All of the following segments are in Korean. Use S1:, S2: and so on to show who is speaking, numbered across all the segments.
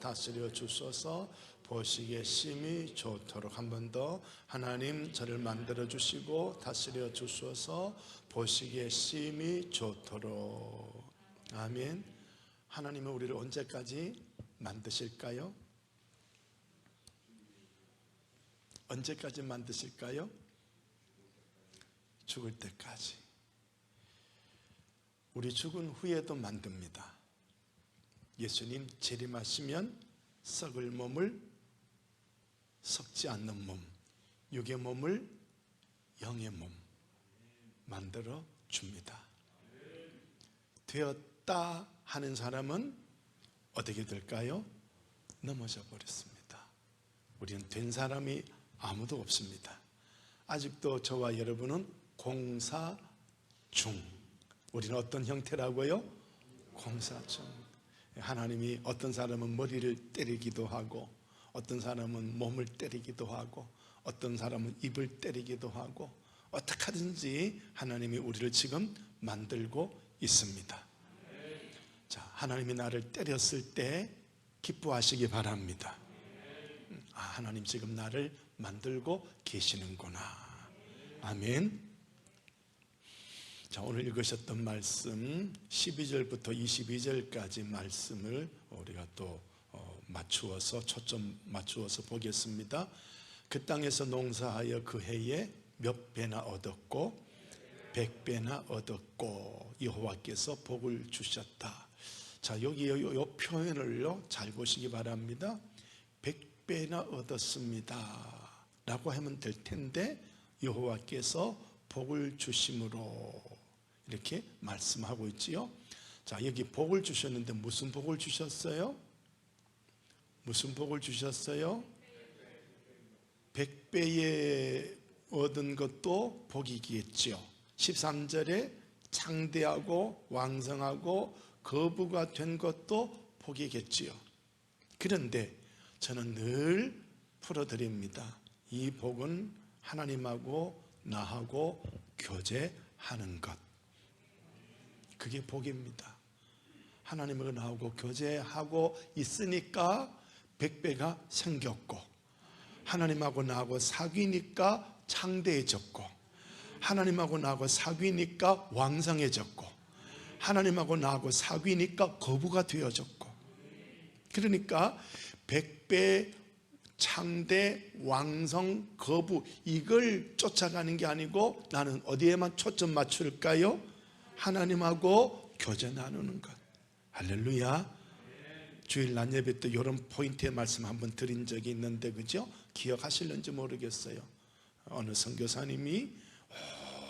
S1: 다스려 주소서. 보시기에 심히 좋도록. 한 번 더. 하나님 저를 만들어 주시고 다스려 주소서. 보시기에 심히 좋도록. 아멘. 하나님은 우리를 언제까지 만드실까요? 언제까지 만드실까요? 죽을 때까지. 우리 죽은 후에도 만듭니다. 예수님 재림하시면 썩을 몸을 썩지 않는 몸, 육의 몸을 영의 몸 만들어 줍니다. 되었다 하는 사람은 어떻게 될까요? 넘어져 버렸습니다. 우리는 된 사람이 아무도 없습니다. 아직도 저와 여러분은 공사 중. 우리는 어떤 형태라고요? 공사 중. 하나님이 어떤 사람은 머리를 때리기도 하고, 어떤 사람은 몸을 때리기도 하고, 어떤 사람은 입을 때리기도 하고, 어떻게 하든지 하나님이 우리를 지금 만들고 있습니다. 자, 하나님이 나를 때렸을 때 기뻐하시기 바랍니다. 하나님 지금 나를 만들고 계시는구나. 아멘. 자, 오늘 읽으셨던 말씀 12절부터 22절까지 말씀을 우리가 또 맞추어서 초점 맞추어서 보겠습니다. 그 땅에서 농사하여 그 해에 몇 배나 얻었고 100배나 얻었고 여호와께서 복을 주셨다. 자, 여기 이 표현을요 잘 보시기 바랍니다. 100배나 얻었습니다 라고 하면 될 텐데 여호와께서 복을 주심으로 이렇게 말씀하고 있지요. 자, 여기 복을 주셨는데 무슨 복을 주셨어요? 무슨 복을 주셨어요? 100배에 얻은 것도 복이겠죠. 13절에 창대하고 왕성하고 거부가 된 것도 복이겠지요. 그런데 저는 늘 풀어드립니다. 이 복은 하나님하고 나하고 교제하는 것, 그게 복입니다. 하나님하고 나하고 교제하고 있으니까 100배가 생겼고, 하나님하고 나하고 사귀니까 창대해졌고, 하나님하고 나하고 사귀니까 왕성해졌고, 하나님하고 나하고 사귀니까 거부가 되어졌고. 그러니까 100배 창대, 왕성, 거부, 이걸 쫓아가는 게 아니고 나는 어디에만 초점 맞출까요? 하나님하고 교제 나누는 것. 할렐루야. 주일 낮 예배 때 이런 포인트의 말씀 한번 드린 적이 있는데, 그죠? 기억하실는지 모르겠어요. 어느 선교사님이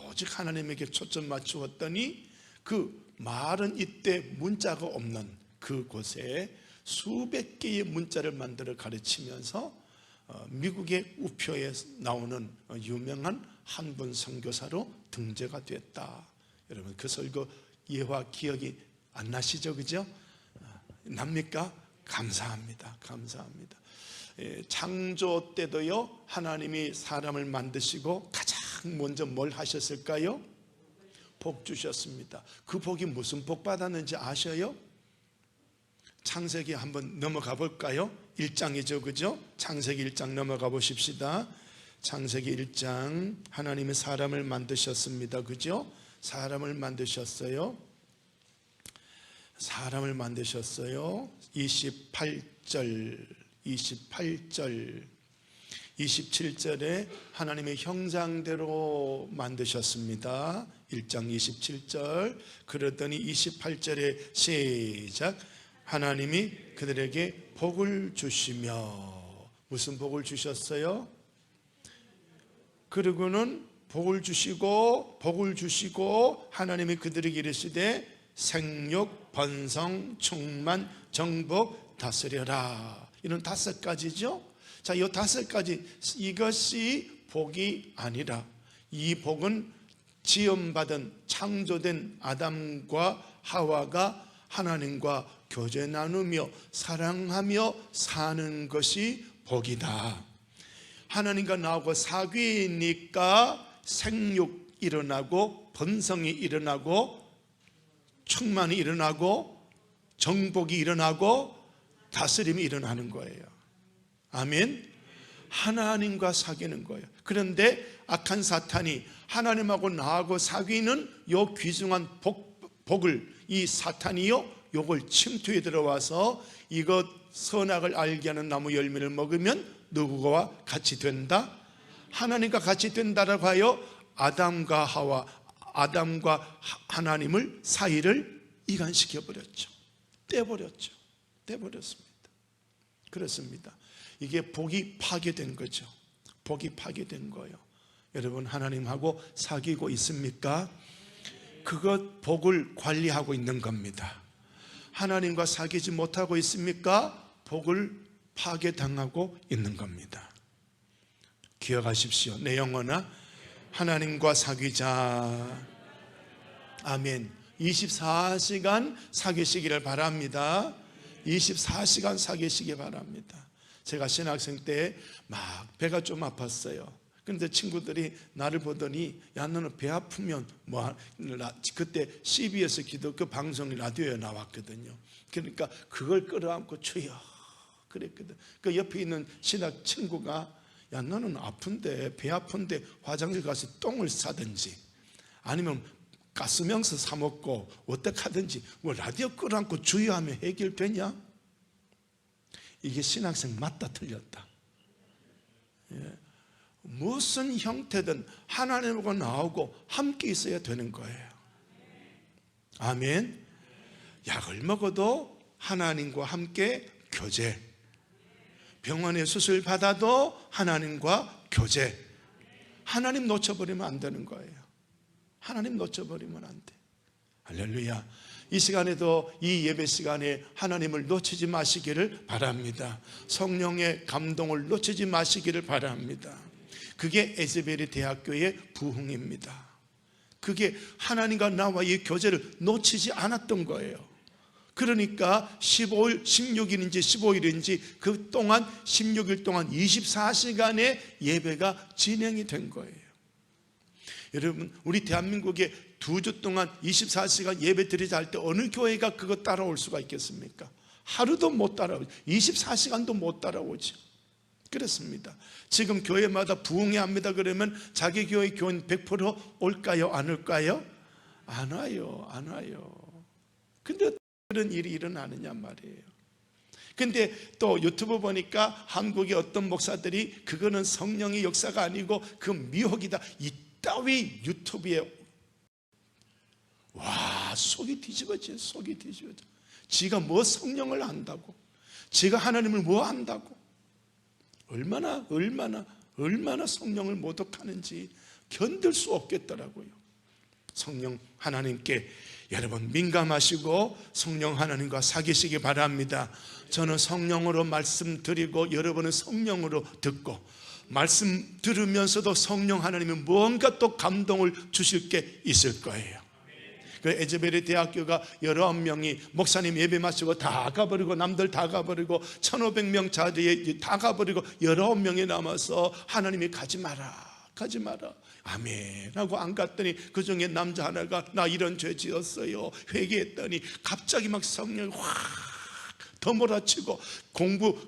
S1: 오직 하나님에게 초점 맞추었더니 그 말은 이때 문자가 없는 그곳에 수백 개의 문자를 만들어 가르치면서 미국의 우표에 나오는 유명한 한 분 선교사로 등재가 됐다. 여러분 그 설교 예화 기억이 안 나시죠? 그죠? 납니까? 감사합니다. 감사합니다. 창조 때도요 하나님이 사람을 만드시고 가장 먼저 뭘 하셨을까요? 복 주셨습니다. 그 복이 무슨 복 받았는지 아셔요? 창세기 한번 넘어가 볼까요? 1장이죠, 그죠? 창세기 1장 넘어가 보십시다. 창세기 1장, 하나님이 사람을 만드셨습니다, 그죠? 사람을 만드셨어요. 사람을 만드셨어요. 28절 27절에 하나님의 형상대로 만드셨습니다. 1장 27절. 그러더니 28절에 시작. 하나님이 그들에게 복을 주시며. 무슨 복을 주셨어요? 그리고는 복을 주시고 하나님이 그들에게 이르시되 생육, 번성, 충만, 정복, 다스려라. 이런 5가지죠. 자, 이 5가지, 이것이 복이 아니라 이 복은 지음받은 창조된 아담과 하와가 하나님과 교제 나누며 사랑하며 사는 것이 복이다. 하나님과 나하고 사귀니까 생육 일어나고 번성이 일어나고 충만이 일어나고 정복이 일어나고 다스림이 일어나는 거예요. 아멘. 하나님과 사귀는 거예요. 그런데 악한 사탄이 하나님하고 나하고 사귀는 요 귀중한 복을 이 사탄이요 요걸 침투에 들어와서 이것 선악을 알게 하는 나무 열매를 먹으면 누구와 같이 된다? 하나님과 같이 된다라고 하여 아담과 하나님을 사이를 이간시켜 버렸죠. 떼버렸습니다. 그렇습니다. 이게 복이 파괴된 거죠. 복이 파괴된 거예요. 여러분, 하나님하고 사귀고 있습니까? 그것 복을 관리하고 있는 겁니다. 하나님과 사귀지 못하고 있습니까? 복을 파괴당하고 있는 겁니다. 기억하십시오. 내 영혼아, 하나님과 사귀자. 아멘. 24시간 사귀시기를 바랍니다. 24시간 사귀시기 바랍니다. 제가 신학생 때 막 배가 좀 아팠어요. 그런데 친구들이 나를 보더니 야, 너는 배 아프면 그때 CBS 기독교 방송이 라디오에 나왔거든요. 그러니까 그걸 끌어안고 주여 그랬거든. 그 옆에 있는 신학 친구가 야, 너는 아픈데 배 아픈데 화장실 가서 똥을 싸든지 아니면 가스명수 사 먹고 어떻게 하든지 뭐 라디오 끌어안고 주여 하면 해결되냐? 이게 신학생 맞다 틀렸다. 예. 무슨 형태든 하나님하고 나오고 함께 있어야 되는 거예요. 아멘. 약을 먹어도 하나님과 함께 교제, 병원에 수술 받아도 하나님과 교제. 하나님 놓쳐버리면 안 되는 거예요. 하나님 놓쳐버리면 안 돼. 할렐루야. 이 시간에도 이 예배 시간에 하나님을 놓치지 마시기를 바랍니다. 성령의 감동을 놓치지 마시기를 바랍니다. 그게 에즈베리 대학교의 부흥입니다. 그게 하나님과 나와의 교제를 놓치지 않았던 거예요. 그러니까 15일, 16일인지 15일인지 그 동안 16일 동안 24시간의 예배가 진행이 된 거예요. 여러분, 우리 대한민국에 2주 동안 24시간 예배 드리자 할 때 어느 교회가 그거 따라올 수가 있겠습니까? 하루도 못 따라오죠. 24시간도 못 따라오죠. 그렇습니다. 지금 교회마다 부흥해야 합니다 그러면 자기 교회 교인 100% 올까요? 안 올까요? 안 와요. 근데 그런 일이 일어나느냐 말이에요. 근데 또 유튜브 보니까 한국의 어떤 목사들이 그거는 성령의 역사가 아니고 그 미혹이다, 이따위 유튜브에 와, 속이 뒤집어져. 지가 뭐 성령을 안다고, 지가 하나님을 뭐 안다고, 얼마나 성령을 모독하는지 견딜 수 없겠더라고요. 성령 하나님께 여러분 민감하시고 성령 하나님과 사귀시기 바랍니다. 저는 성령으로 말씀드리고 여러분은 성령으로 듣고, 말씀 들으면서도 성령 하나님이 뭔가 또 감동을 주실 게 있을 거예요. 그 에즈베리 대학교가 19명이 목사님 예배 마치고 다 가버리고, 남들 다 가버리고, 1500명 자리에 다 가버리고 19명이 남아서 하나님이 가지 마라 아멘 하고 안 갔더니 그 중에 남자 하나가 나 이런 죄 지었어요 회개했더니 갑자기 막 성령이 확 더 몰아치고,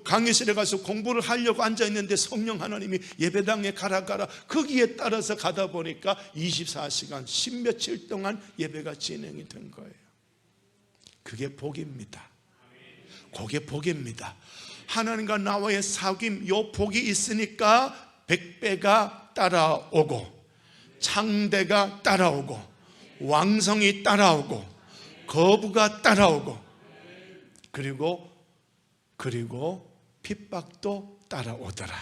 S1: 강의실에 가서 공부를 하려고 앉아있는데 성령 하나님이 예배당에 가라 거기에 따라서 가다 보니까 24시간 10며칠 동안 예배가 진행이 된 거예요. 그게 복입니다. 그게 복입니다. 하나님과 나와의 사귐, 요 복이 있으니까 100배가 따라오고, 창대가 따라오고, 왕성이 따라오고, 거부가 따라오고, 그리고 핍박도 따라오더라.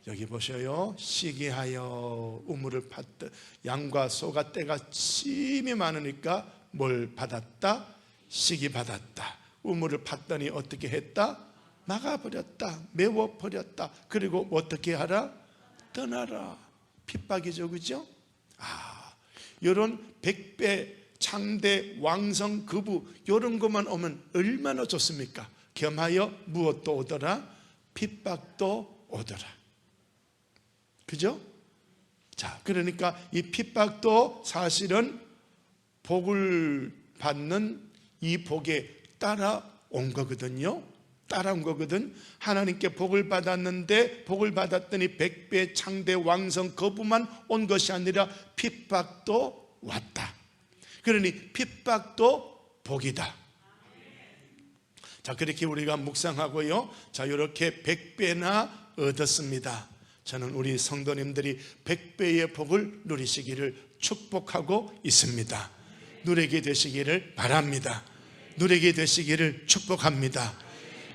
S1: 여기 보셔요. 시기하여 우물을 팠다. 양과 소가 때가 심히 많으니까 뭘 받았다? 시기 받았다. 우물을 팠더니 어떻게 했다? 막아버렸다. 메워버렸다. 그리고 어떻게 하라? 떠나라. 핍박이죠, 그죠? 이런 100배 창대, 왕성, 거부 이런 것만 오면 얼마나 좋습니까? 겸하여 무엇도 오더라? 핍박도 오더라. 그죠? 자, 그러니까 이 핍박도 사실은 복을 받는 이 복에 따라오는 따라온 거거든요. 따라온 거거든. 하나님께 복을 받았는데 복을 받았더니 백배 창대 왕성 거부만 온 것이 아니라 핍박도 왔다. 그러니 핍박도 복이다. 자, 그렇게 우리가 묵상하고요. 자, 이렇게 100배나 얻었습니다. 저는 우리 성도님들이 100배의 복을 누리시기를 축복하고 있습니다. 누리게 되시기를 바랍니다. 누리게 되시기를 축복합니다.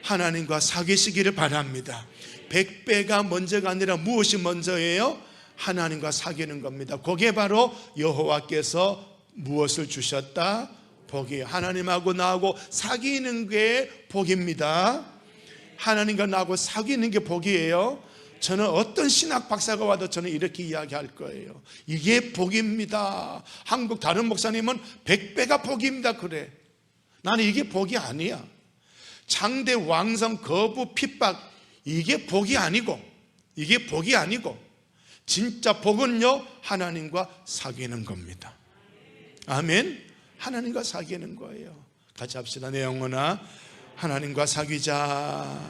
S1: 하나님과 사귀시기를 바랍니다. 100배가 먼저가 아니라 무엇이 먼저예요? 하나님과 사귀는 겁니다. 그게 바로 여호와께서 무엇을 주셨다? 복이에요. 하나님하고 나하고 사귀는 게 복입니다. 하나님과 나하고 사귀는 게 복이에요. 저는 어떤 신학 박사가 와도 저는 이렇게 이야기할 거예요. 이게 복입니다. 한국 다른 목사님은 100배가 복입니다 그래. 나는 이게 복이 아니야. 장대 왕성 거부 핍박, 이게 복이 아니고, 이게 복이 아니고, 진짜 복은요 하나님과 사귀는 겁니다. 아멘. 하나님과 사귀는 거예요. 같이 합시다. 내 영혼아 하나님과 사귀자.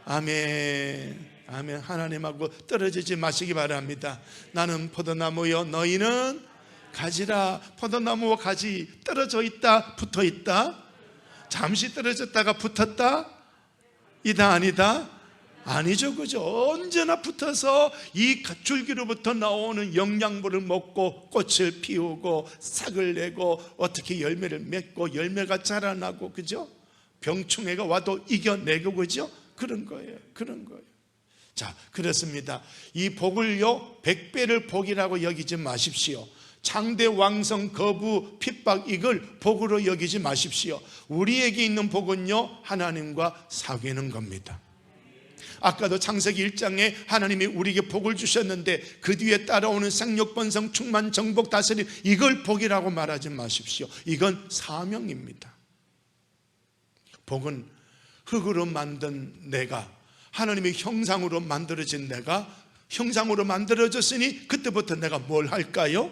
S1: 아멘. 아멘. 하나님하고 떨어지지 마시기 바랍니다. 나는 포도나무요 너희는 가지라. 포도나무와 가지 떨어져 있다 붙어 있다? 잠시 떨어졌다가 붙었다? 이다 아니다? 아니죠, 그죠? 언제나 붙어서 이 줄기로부터 나오는 영양분을 먹고 꽃을 피우고 싹을 내고 어떻게 열매를 맺고 열매가 자라나고, 그죠? 병충해가 와도 이겨내고, 그죠? 그런 거예요. 그런 거예요. 자, 그렇습니다. 이 복을요 100배를 복이라고 여기지 마십시오. 창대 왕성 거부 핍박 이걸 복으로 여기지 마십시오. 우리에게 있는 복은요 하나님과 사귀는 겁니다. 아까도 창세기 1장에 하나님이 우리에게 복을 주셨는데 그 뒤에 따라오는 생육 번성 충만 정복 다스림 이걸 복이라고 말하지 마십시오. 이건 사명입니다. 복은 흙으로 만든 내가, 하나님의 형상으로 만들어진 내가, 형상으로 만들어졌으니 그때부터 내가 뭘 할까요?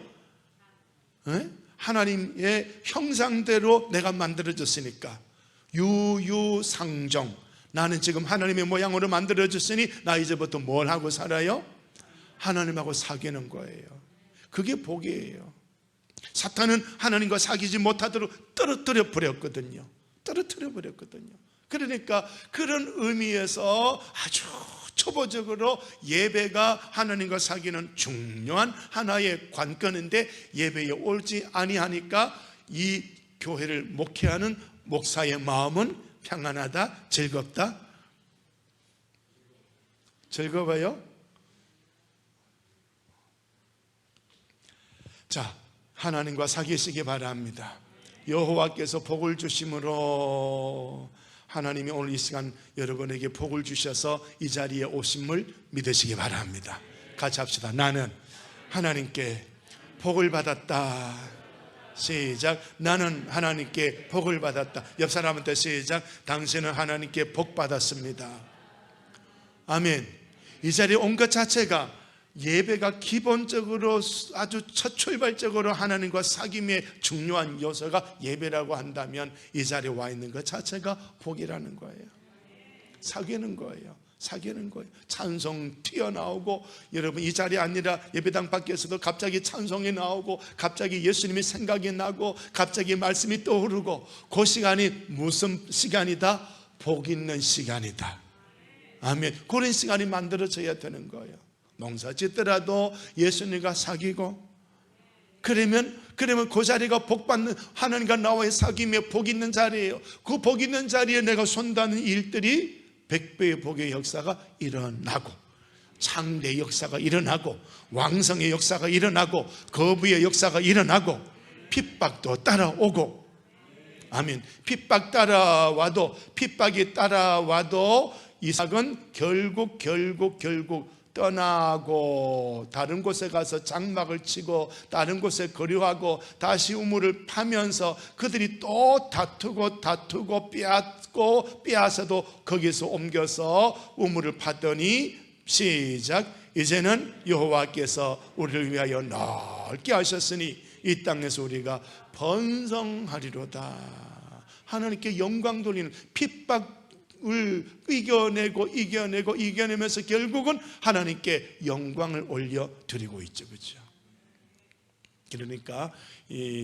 S1: 하나님의 형상대로 내가 만들어졌으니까 유유상종, 나는 지금 하나님의 모양으로 만들어졌으니 나 이제부터 뭘 하고 살아요? 하나님하고 사귀는 거예요. 그게 복이에요. 사탄은 하나님과 사귀지 못하도록 떨어뜨려 버렸거든요. 떨어뜨려 버렸거든요. 그러니까 그런 의미에서 아주 초보적으로 예배가 하나님과 사귀는 중요한 하나의 관건인데 예배에 올지 아니하니까 이 교회를 목회하는 목사의 마음은 평안하다, 즐겁다? 즐거워요? 자, 하나님과 사귀시기 바랍니다. 여호와께서 복을 주심으로 하나님이 오늘 이 시간 여러분에게 복을 주셔서 이 자리에 오심을 믿으시기 바랍니다. 같이 합시다. 나는 하나님께 복을 받았다. 시작. 나는 하나님께 복을 받았다. 옆 사람한테 시작. 당신은 하나님께 복 받았습니다. 아멘. 이 자리에 온 것 자체가 예배가 기본적으로 아주 첫 출발적으로 하나님과 사귐의 중요한 요소가 예배라고 한다면 이 자리에 와 있는 것 자체가 복이라는 거예요. 사귀는 거예요. 사귀는 거예요. 찬송 튀어나오고, 여러분 이 자리에 아니라 예배당 밖에서도 갑자기 찬송이 나오고 갑자기 예수님이 생각이 나고 갑자기 말씀이 떠오르고, 그 시간이 무슨 시간이다? 복 있는 시간이다. 아멘. 그런 시간이 만들어져야 되는 거예요. 농사 짓더라도 예수님과 사귀고, 그러면 그 자리가 복받는, 하나님과 나와의 사귐에 복 있는 자리예요. 그 복 있는 자리에 내가 손다는 일들이 100배의 복의 역사가 일어나고, 창대의 역사가 일어나고, 왕성의 역사가 일어나고, 거부의 역사가 일어나고, 핍박도 따라오고. 아멘. 핍박이 따라와도 이삭은 결국 떠나고 다른 곳에 가서 장막을 치고 다른 곳에 거류하고 다시 우물을 파면서 그들이 또 다투고 빼앗아도 거기서 옮겨서 우물을 팠더니 시작. 이제는 여호와께서 우리를 위하여 넓게 하셨으니 이 땅에서 우리가 번성하리로다. 하나님께 영광 돌리는, 핍박을 이겨내면서 결국은 하나님께 영광을 올려드리고 있죠. 그렇죠? 그러니까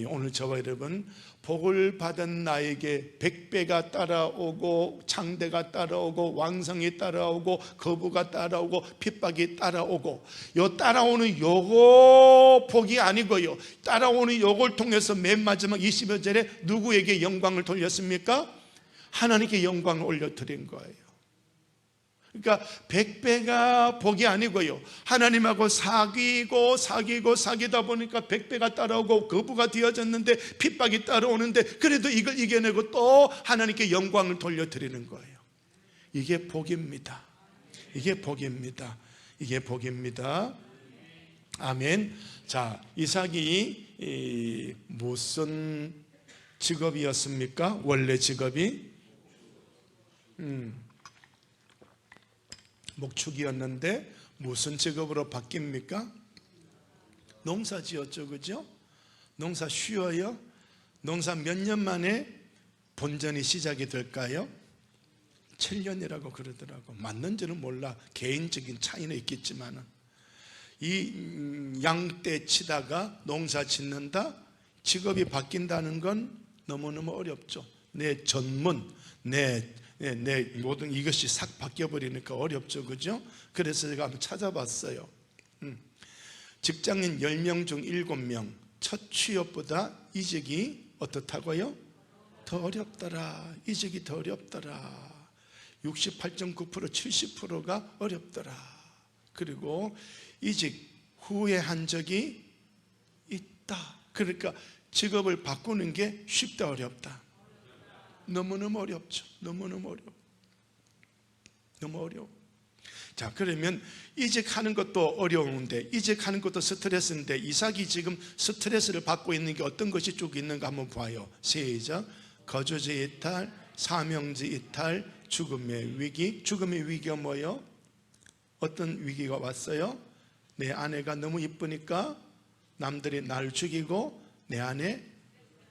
S1: 오늘 저와 여러분, 복을 받은 나에게 100배가 따라오고 창대가 따라오고 왕성이 따라오고 거부가 따라오고 핍박이 따라오고, 요 따라오는 요거 복이 아니고요, 따라오는 요걸 통해서 맨 마지막 20절에 누구에게 영광을 돌렸습니까? 하나님께 영광을 올려드린 거예요. 그러니까 100배가 복이 아니고요, 하나님하고 사귀다 보니까 100배가 따라오고 거부가 되어졌는데 핍박이 따라오는데 그래도 이걸 이겨내고 또 하나님께 영광을 돌려드리는 거예요. 이게 복입니다. 이게 복입니다. 이게 복입니다. 아멘. 자, 이삭이 무슨 직업이었습니까? 원래 직업이 목축이었는데 무슨 직업으로 바뀝니까? 농사 지었죠. 그죠? 농사 쉬워요? 농사 몇 년 만에 본전이 시작이 될까요? 7년이라고 그러더라고. 맞는지는 몰라. 개인적인 차이는 있겠지만은, 이 양떼 치다가 농사 짓는다, 직업이 바뀐다는 건 너무너무 어렵죠. 내 전문, 내 모든 이것이 싹 바뀌어버리니까 어렵죠. 그죠? 그래서 제가 한번 찾아봤어요. 직장인 10명 중 7명 첫 취업보다 이직이 어떻다고요? 더 어렵더라. 이직이 더 어렵더라. 68.9% 70%가 어렵더라. 그리고 이직 후회한 적이 있다. 그러니까 직업을 바꾸는 게 쉽다 어렵다? 너무너무 어렵죠. 너무너무 어려워. 너무 어려워. 자, 그러면 이직하는 것도 어려운데, 이직하는 것도 스트레스인데, 이삭이 지금 스트레스를 받고 있는 게 어떤 것이 쭉 있는가 한번 봐요. 시작. 거주지 이탈, 사명지 이탈, 죽음의 위기. 죽음의 위기가 뭐예요? 어떤 위기가 왔어요? 내 아내가 너무 이쁘니까 남들이 날 죽이고 내 아내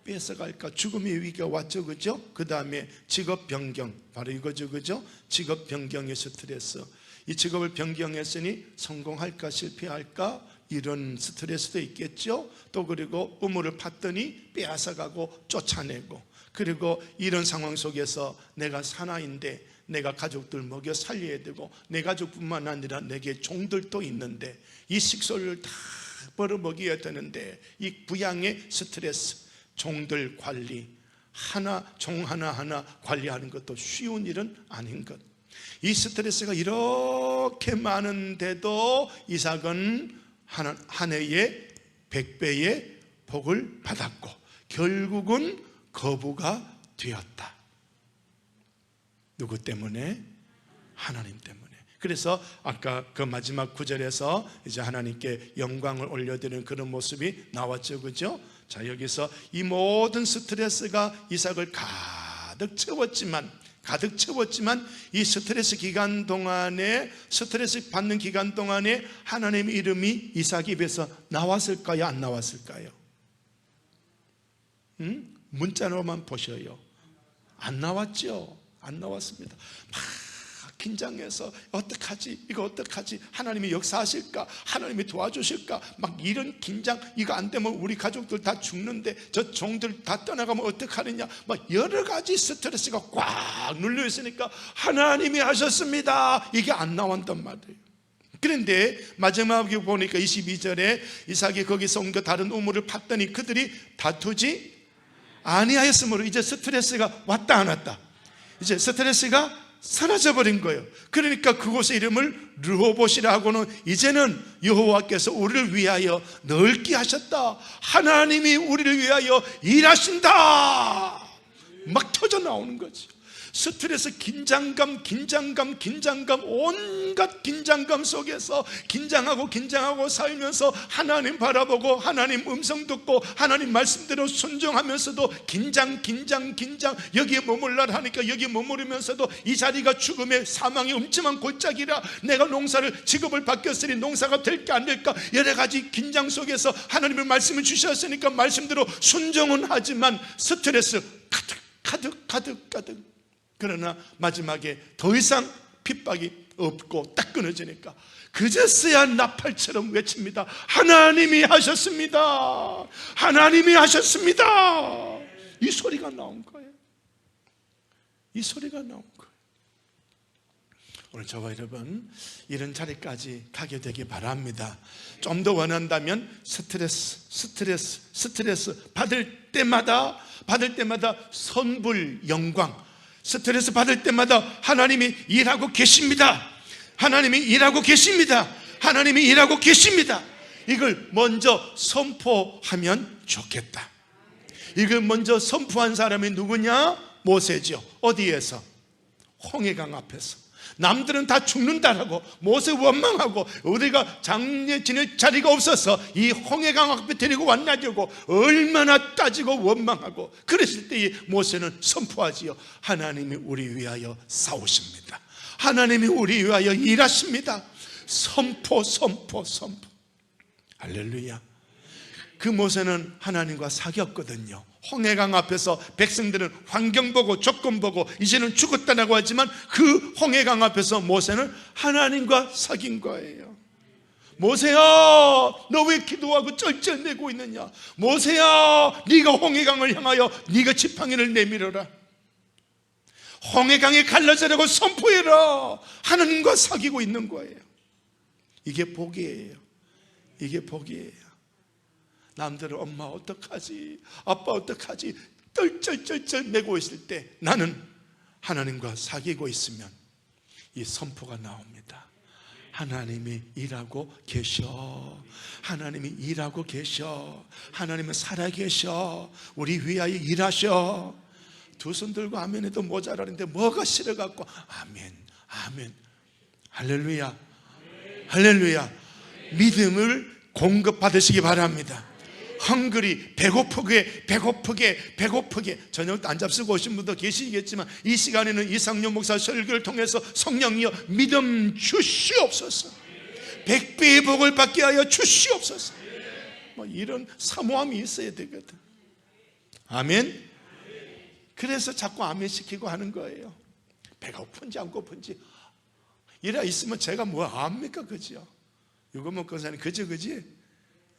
S1: 뺏어갈까, 죽음의 위기가 왔죠. 그죠? 그 다음에 직업 변경, 바로 이거죠. 그죠? 직업 변경의 스트레스. 이 직업을 변경했으니 성공할까 실패할까, 이런 스트레스도 있겠죠. 또 그리고 우물을 팠더니 빼앗아가고 쫓아내고, 그리고 이런 상황 속에서 내가 사나이인데 내가 가족들 먹여 살려야 되고, 내 가족뿐만 아니라 내게 종들도 있는데 이 식소를 다 벌어먹여야 되는데, 이 부양의 스트레스, 종들 관리, 종 하나하나 관리하는 것도 쉬운 일은 아닌 것. 이 스트레스가 이렇게 많은데도 이삭은 한 해에 100배의 복을 받았고 결국은 거부가 되었다. 누구 때문에? 하나님 때문에. 그래서 아까 그 마지막 구절에서 이제 하나님께 영광을 올려드리는 그런 모습이 나왔죠. 그죠? 자, 여기서 이 모든 스트레스가 이삭을 가득 채웠지만 이 스트레스 기간 동안에, 스트레스 받는 기간 동안에 하나님의 이름이 이삭 입에서 나왔을까요? 안 나왔을까요? 문자로만 보셔요. 안 나왔죠. 안 나왔습니다. 막 긴장해서 어떡하지? 이거 어떡하지? 하나님이 역사하실까? 하나님이 도와주실까? 막 이런 긴장, 이거 안 되면 우리 가족들 다 죽는데, 저 종들 다 떠나가면 어떡하느냐? 막 여러 가지 스트레스가 꽉 눌려 있으니까 하나님이 하셨습니다, 이게 안 나왔단 말이에요. 그런데 마지막에 보니까 22절에 이삭이 거기서 옮겨 다른 우물을 팠더니 그들이 다투지 아니하였으므로, 이제 스트레스가 왔다 안 왔다, 이제 스트레스가 사라져버린 거예요. 그러니까 그곳의 이름을 르호봇이라 하고는, 이제는 여호와께서 우리를 위하여 넓게 하셨다, 하나님이 우리를 위하여 일하신다, 막 터져 나오는 거죠. 스트레스, 긴장감, 온갖 긴장감 속에서 긴장하고 살면서 하나님 바라보고 하나님 음성 듣고 하나님 말씀대로 순종하면서도 긴장 여기에 머물라 하니까 여기에 머무르면서도 이 자리가 죽음의 사망의 음침한 골짜기라, 내가 직업을 바뀌었으니 농사가 될까 안 될까, 여러 가지 긴장 속에서 하나님의 말씀을 주셨으니까 말씀대로 순종은 하지만 스트레스 가득. 그러나 마지막에 더 이상 핍박이 없고 딱 끊어지니까 그제서야 나팔처럼 외칩니다. 하나님이 하셨습니다. 하나님이 하셨습니다. 이 소리가 나온 거예요. 이 소리가 나온 거예요. 오늘 저와 여러분 이런 자리까지 가게 되기 바랍니다. 좀 더 원한다면 스트레스 받을 때마다 선불 영광, 스트레스 받을 때마다 하나님이 일하고 계십니다. 하나님이 일하고 계십니다. 하나님이 일하고 계십니다. 이걸 먼저 선포하면 좋겠다. 이걸 먼저 선포한 사람이 누구냐? 모세죠. 어디에서? 홍해강 앞에서. 남들은 다 죽는다라고 모세 원망하고 우리가 장례 지낼 자리가 없어서 이 홍해강 앞에 데리고 왔냐고 얼마나 따지고 원망하고 그랬을 때 이 모세는 선포하지요. 하나님이 우리 위하여 싸우십니다. 하나님이 우리 위하여 일하십니다. 선포. 할렐루야. 그 모세는 하나님과 사귀었거든요. 홍해강 앞에서 백성들은 환경 보고 조건 보고 이제는 죽었다라고 하지만 그 홍해강 앞에서 모세는 하나님과 사귄 거예요. 모세야, 너 왜 기도하고 쩔쩔매고 있느냐? 모세야, 네가 홍해강을 향하여 네가 지팡이를 내밀어라. 홍해강이 갈라져라고 선포해라. 하나님과 사귀고 있는 거예요. 이게 복이에요. 이게 복이에요. 남들은 엄마 어떡하지? 아빠 어떡하지? 쩔쩔쩔쩔 매고 있을 때 나는 하나님과 사귀고 있으면 이 선포가 나옵니다. 하나님이 일하고 계셔. 하나님이 일하고 계셔. 하나님은 살아계셔. 우리 위하여 일하셔. 두 손 들고 아멘 해도 모자라는데 뭐가 싫어갖고 아멘. 할렐루야. 할렐루야. 믿음을 공급받으시기 바랍니다. 헝그리 배고프게 저녁 안 잡수고 오신 분도 계시겠지만 이 시간에는 이상용 목사 설교를 통해서 성령이여 믿음 주시옵소서. 100배의 복을 받게 하여 주시옵소서. 뭐 이런 사모함이 있어야 되거든. 아멘. 그래서 자꾸 아멘 시키고 하는 거예요. 배가 고픈지 안 고픈지 이래 있으면 제가 뭐 압니까? 그죠? 이거 먹고 사는 그지?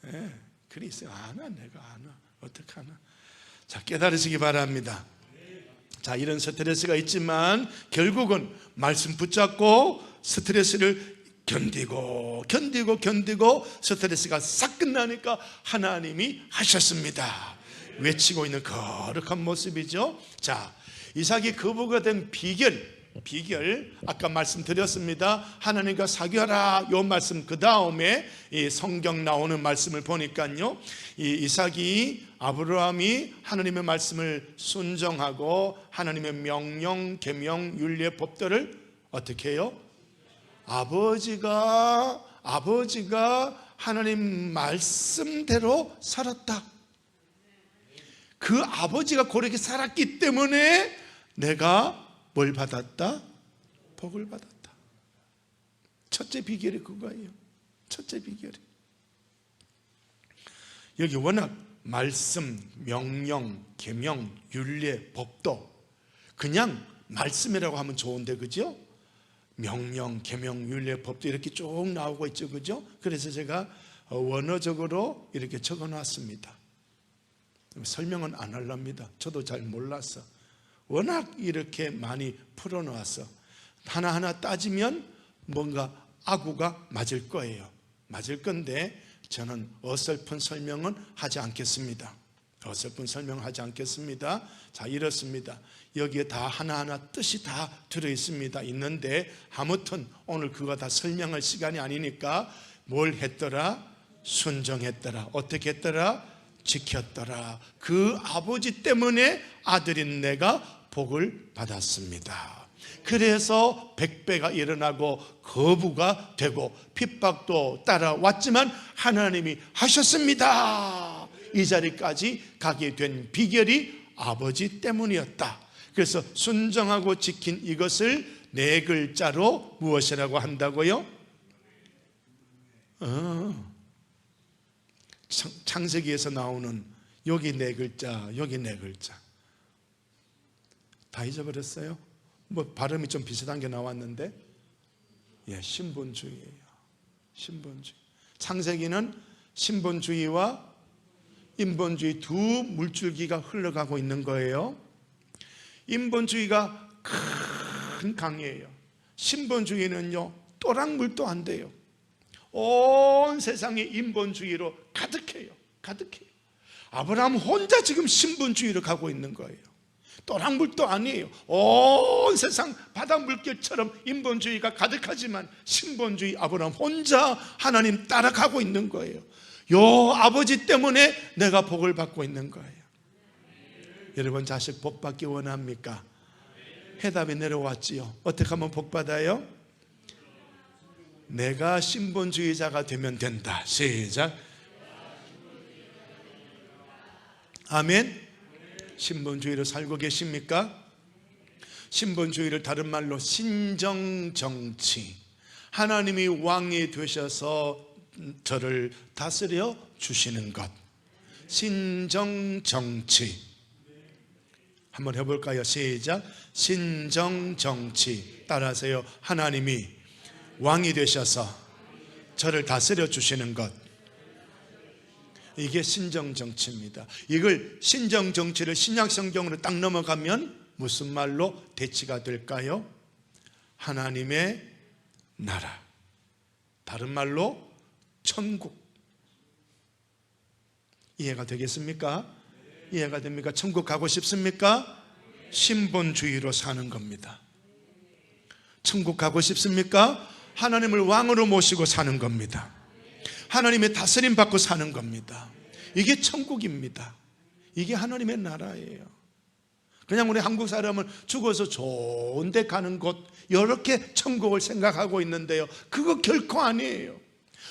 S1: 예. 그래 있어요. 내가 어떡하나. 자, 깨달으시기 바랍니다. 자, 이런 스트레스가 있지만 결국은 말씀 붙잡고 스트레스를 견디고 스트레스가 싹 끝나니까 하나님이 하셨습니다. 외치고 있는 거룩한 모습이죠. 자, 이삭이 거부가 된 비결 아까 말씀드렸습니다. 하나님과 사귀어라 요 말씀 그 다음에 이 성경 나오는 말씀을 보니까요, 이 이삭이 아브라함이 하나님의 말씀을 순종하고 하나님의 명령, 계명, 율례, 법도를 어떻게 해요? 아버지가 하나님 말씀대로 살았다. 그 아버지가 그렇게 살았기 때문에 내가 뭘 받았다? 복을 받았다. 첫째 비결이 그거예요. 첫째 비결이. 여기 워낙 말씀, 명령, 계명, 율례, 법도 그냥 말씀이라고 하면 좋은데 그죠? 명령, 계명, 율례, 법도 이렇게 쭉 나오고 있죠. 그죠? 그래서 제가 원어적으로 이렇게 적어놨습니다. 설명은 안 하렵니다. 저도 잘 몰라서. 워낙 이렇게 많이 풀어놓아서 하나하나 따지면 뭔가 아구가 맞을 거예요. 맞을 건데 저는 어설픈 설명은 하지 않겠습니다. 자, 이렇습니다. 여기에 다 하나하나 뜻이 다 들어있습니다. 있는데 아무튼 오늘 그거 다 설명할 시간이 아니니까 뭘 했더라? 순종했더라. 어떻게 했더라? 지켰더라. 그 아버지 때문에 아들인 내가 복을 받았습니다. 그래서 100배가 일어나고 거부가 되고 핍박도 따라왔지만 하나님이 하셨습니다. 이 자리까지 가게 된 비결이 아버지 때문이었다. 그래서 순종하고 지킨 이것을 네 글자로 무엇이라고 한다고요? 창세기에서 나오는 여기 네 글자, 여기 네 글자. 다 잊어버렸어요? 뭐 발음이 좀 비슷한 게 나왔는데, 예, 신본주의예요. 신본주의. 창세기는 신본주의와 인본주의 두 물줄기가 흘러가고 있는 거예요. 인본주의가 큰 강이에요. 신본주의는요, 또랑물도 안 돼요. 온 세상이 인본주의로 가득해요. 가득해요. 아브라함 혼자 지금 신본주의로 가고 있는 거예요. 또랑물도 아니에요. 온 세상 바닷물결처럼 인본주의가 가득하지만 신본주의, 아브라함 혼자 하나님 따라가고 있는 거예요. 요 아버지 때문에 내가 복을 받고 있는 거예요. 여러분 자식 복 받기 원합니까? 해답이 내려왔지요. 어떻게 하면 복 받아요? 내가 신본주의자가 되면 된다. 시작. 아멘. 신본주의로 살고 계십니까? 신본주의를 다른 말로 신정정치, 하나님이 왕이 되셔서 저를 다스려 주시는 것, 신정정치. 한번 해볼까요? 시작. 신정정치. 따라하세요. 하나님이 왕이 되셔서 저를 다스려 주시는 것, 이게 신정정치입니다. 이걸 신정정치를 신약성경으로 딱 넘어가면 무슨 말로 대치가 될까요? 하나님의 나라, 다른 말로 천국. 이해가 되겠습니까? 이해가 됩니까? 천국 가고 싶습니까? 신본주의로 사는 겁니다. 천국 가고 싶습니까? 하나님을 왕으로 모시고 사는 겁니다. 하나님의 다스림 받고 사는 겁니다. 이게 천국입니다. 이게 하나님의 나라예요. 그냥 우리 한국 사람은 죽어서 좋은 데 가는 곳, 이렇게 천국을 생각하고 있는데요, 그거 결코 아니에요.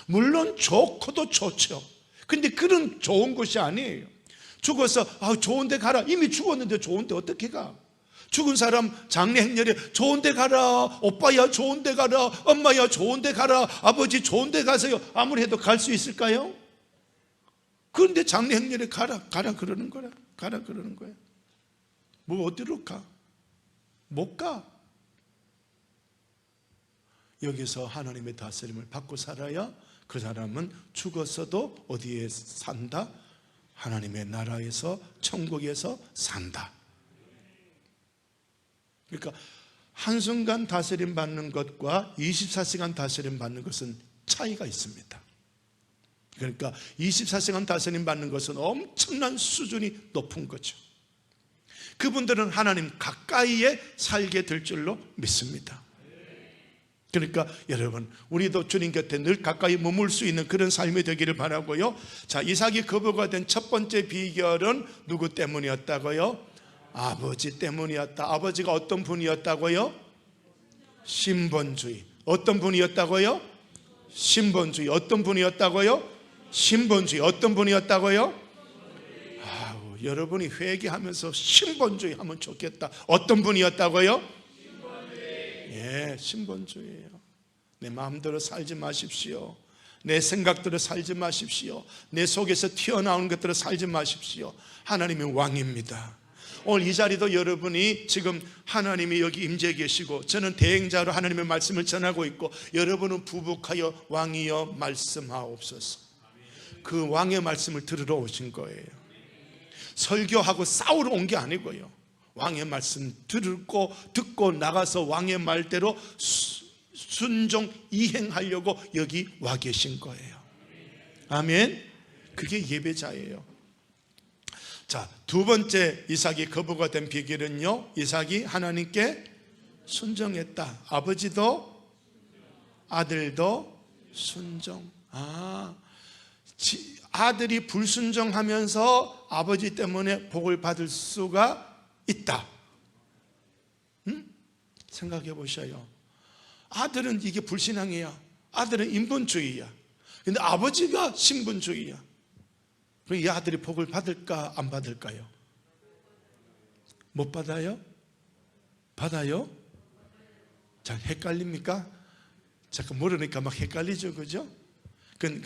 S1: 물론 좋고도 좋죠. 근데 그런 좋은 곳이 아니에요. 죽어서 좋은 데 가라. 이미 죽었는데 좋은 데 어떻게 가? 죽은 사람 장례 행렬에 좋은 데 가라, 오빠야 좋은 데 가라, 엄마야 좋은 데 가라, 아버지 좋은 데 가세요. 아무리 해도 갈 수 있을까요? 그런데 장례 행렬에 가라 그러는 거야. 가라 그러는 거야. 뭐 어디로 가? 못 가. 여기서 하나님의 다스림을 받고 살아야 그 사람은 죽었어도 어디에 산다? 하나님의 나라에서, 천국에서 산다. 그러니까 한순간 다스림 받는 것과 24시간 다스림 받는 것은 차이가 있습니다. 그러니까 24시간 다스림 받는 것은 엄청난 수준이 높은 거죠. 그분들은 하나님 가까이에 살게 될 줄로 믿습니다. 그러니까 여러분, 우리도 주님 곁에 늘 가까이 머물 수 있는 그런 삶이 되기를 바라고요. 자, 이삭이 거부가 된 첫 번째 비결은 누구 때문이었다고요? 아버지 때문이었다. 아버지가 어떤 분이었다고요? 신본주의. 어떤 분이었다고요? 신본주의. 어떤 분이었다고요? 신본주의. 어떤 분이었다고요? 여러분이 회개하면서 신본주의 하면 좋겠다. 어떤 분이었다고요? 예, 신본주의예요. 내 마음대로 살지 마십시오. 내 생각대로 살지 마십시오. 내 속에서 튀어나오는 것대로 살지 마십시오. 하나님이 왕입니다. 오늘 이 자리도 여러분이 지금 하나님이 여기 임재해 계시고, 저는 대행자로 하나님의 말씀을 전하고 있고, 여러분은 부복하여 왕이여 말씀하옵소서. 그 왕의 말씀을 들으러 오신 거예요. 설교하고 싸우러 온 게 아니고요, 왕의 말씀 듣고 나가서 왕의 말대로 순종 이행하려고 여기 와 계신 거예요. 아멘. 그게 예배자예요. 자, 두 번째 이삭이 거부가 된 비결은요, 이삭이 하나님께 순종했다. 아버지도 아들도 순종. 아들이 불순종하면서 아버지 때문에 복을 받을 수가 있다. 생각해 보셔요. 아들은 이게 불신앙이야. 아들은 인본주의야. 근데 아버지가 신본주의야. 그럼 이 아들이 복을 받을까 안 받을까요? 못 받아요? 받아요? 잘 헷갈립니까? 잠깐 모르니까 막 헷갈리죠, 그죠?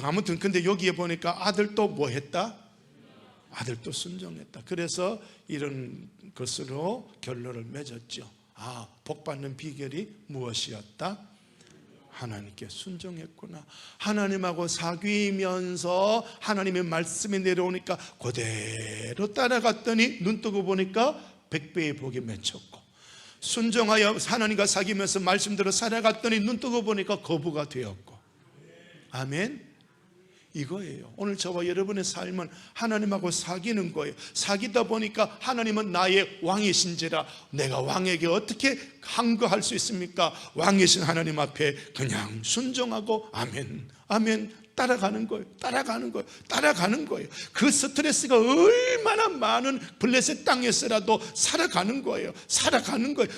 S1: 아무튼 근데 여기에 보니까 아들도 뭐 했다? 아들도 순종했다. 그래서 이런 것으로 결론을 맺었죠. 복받는 비결이 무엇이었다? 하나님께 순종했구나. 하나님하고 사귀면서 하나님의 말씀이 내려오니까 그대로 따라갔더니 눈 뜨고 보니까 100배의 복이 맺혔고, 순종하여 하나님과 사귀면서 말씀대로 살아갔더니 눈 뜨고 보니까 거부가 되었고. 아멘. 이거예요. 오늘 저와 여러분의 삶은 하나님하고 사귀는 거예요. 사귀다 보니까 하나님은 나의 왕이신지라 내가 왕에게 어떻게 항거할 수 있습니까? 왕이신 하나님 앞에 그냥 순종하고 아멘, 아멘 따라가는 거예요. 따라가는 거예요. 그 스트레스가 얼마나 많은 블레셋 땅에서라도 살아가는 거예요.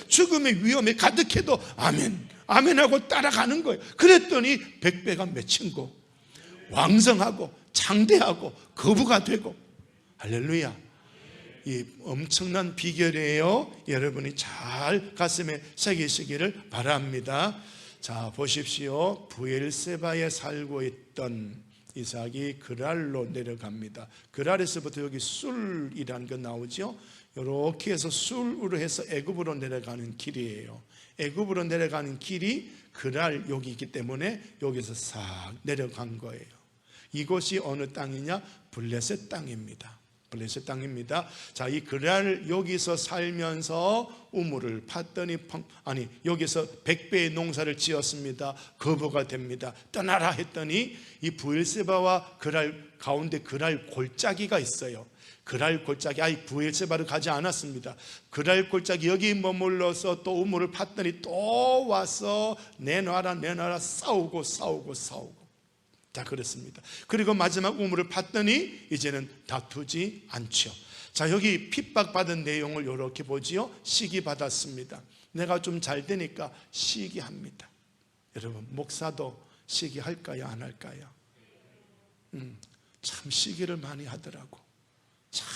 S1: 죽음의 위험에 가득해도 아멘, 아멘하고 따라가는 거예요. 그랬더니 100배가 맺힌 거, 왕성하고 장대하고 거부가 되고. 할렐루야. 이 엄청난 비결이에요. 여러분이 잘 가슴에 새기시기를 바랍니다. 자, 보십시오. 브엘세바에 살고 있던 이삭이 그랄로 내려갑니다. 그랄에서부터 여기 술이라는 거 나오죠. 이렇게 해서 술으로 해서 애굽으로 내려가는 길이에요. 애굽으로 내려가는 길이 그랄 여기 있기 때문에 여기서 싹 내려간 거예요. 이곳이 어느 땅이냐? 블레셋 땅입니다. 블레셋 땅입니다. 자, 이 그랄 여기서 살면서 우물을 팠더니 여기서 100배의 농사를 지었습니다. 거부가 됩니다. 떠나라 했더니 이 브엘세바와 그랄 가운데 그랄 골짜기가 있어요. 그랄 골짜기, 브엘세바를 가지 않았습니다. 그랄 골짜기 여기 머물러서 또 우물을 팠더니 또 와서 내놔라 싸우고. 자, 그렇습니다. 그리고 마지막 우물을 팠더니 이제는 다투지 않죠. 자, 여기 핍박받은 내용을 이렇게 보지요. 시기받았습니다. 내가 좀 잘 되니까 시기합니다. 여러분, 목사도 시기할까요? 안 할까요? 참 시기를 많이 하더라고. 참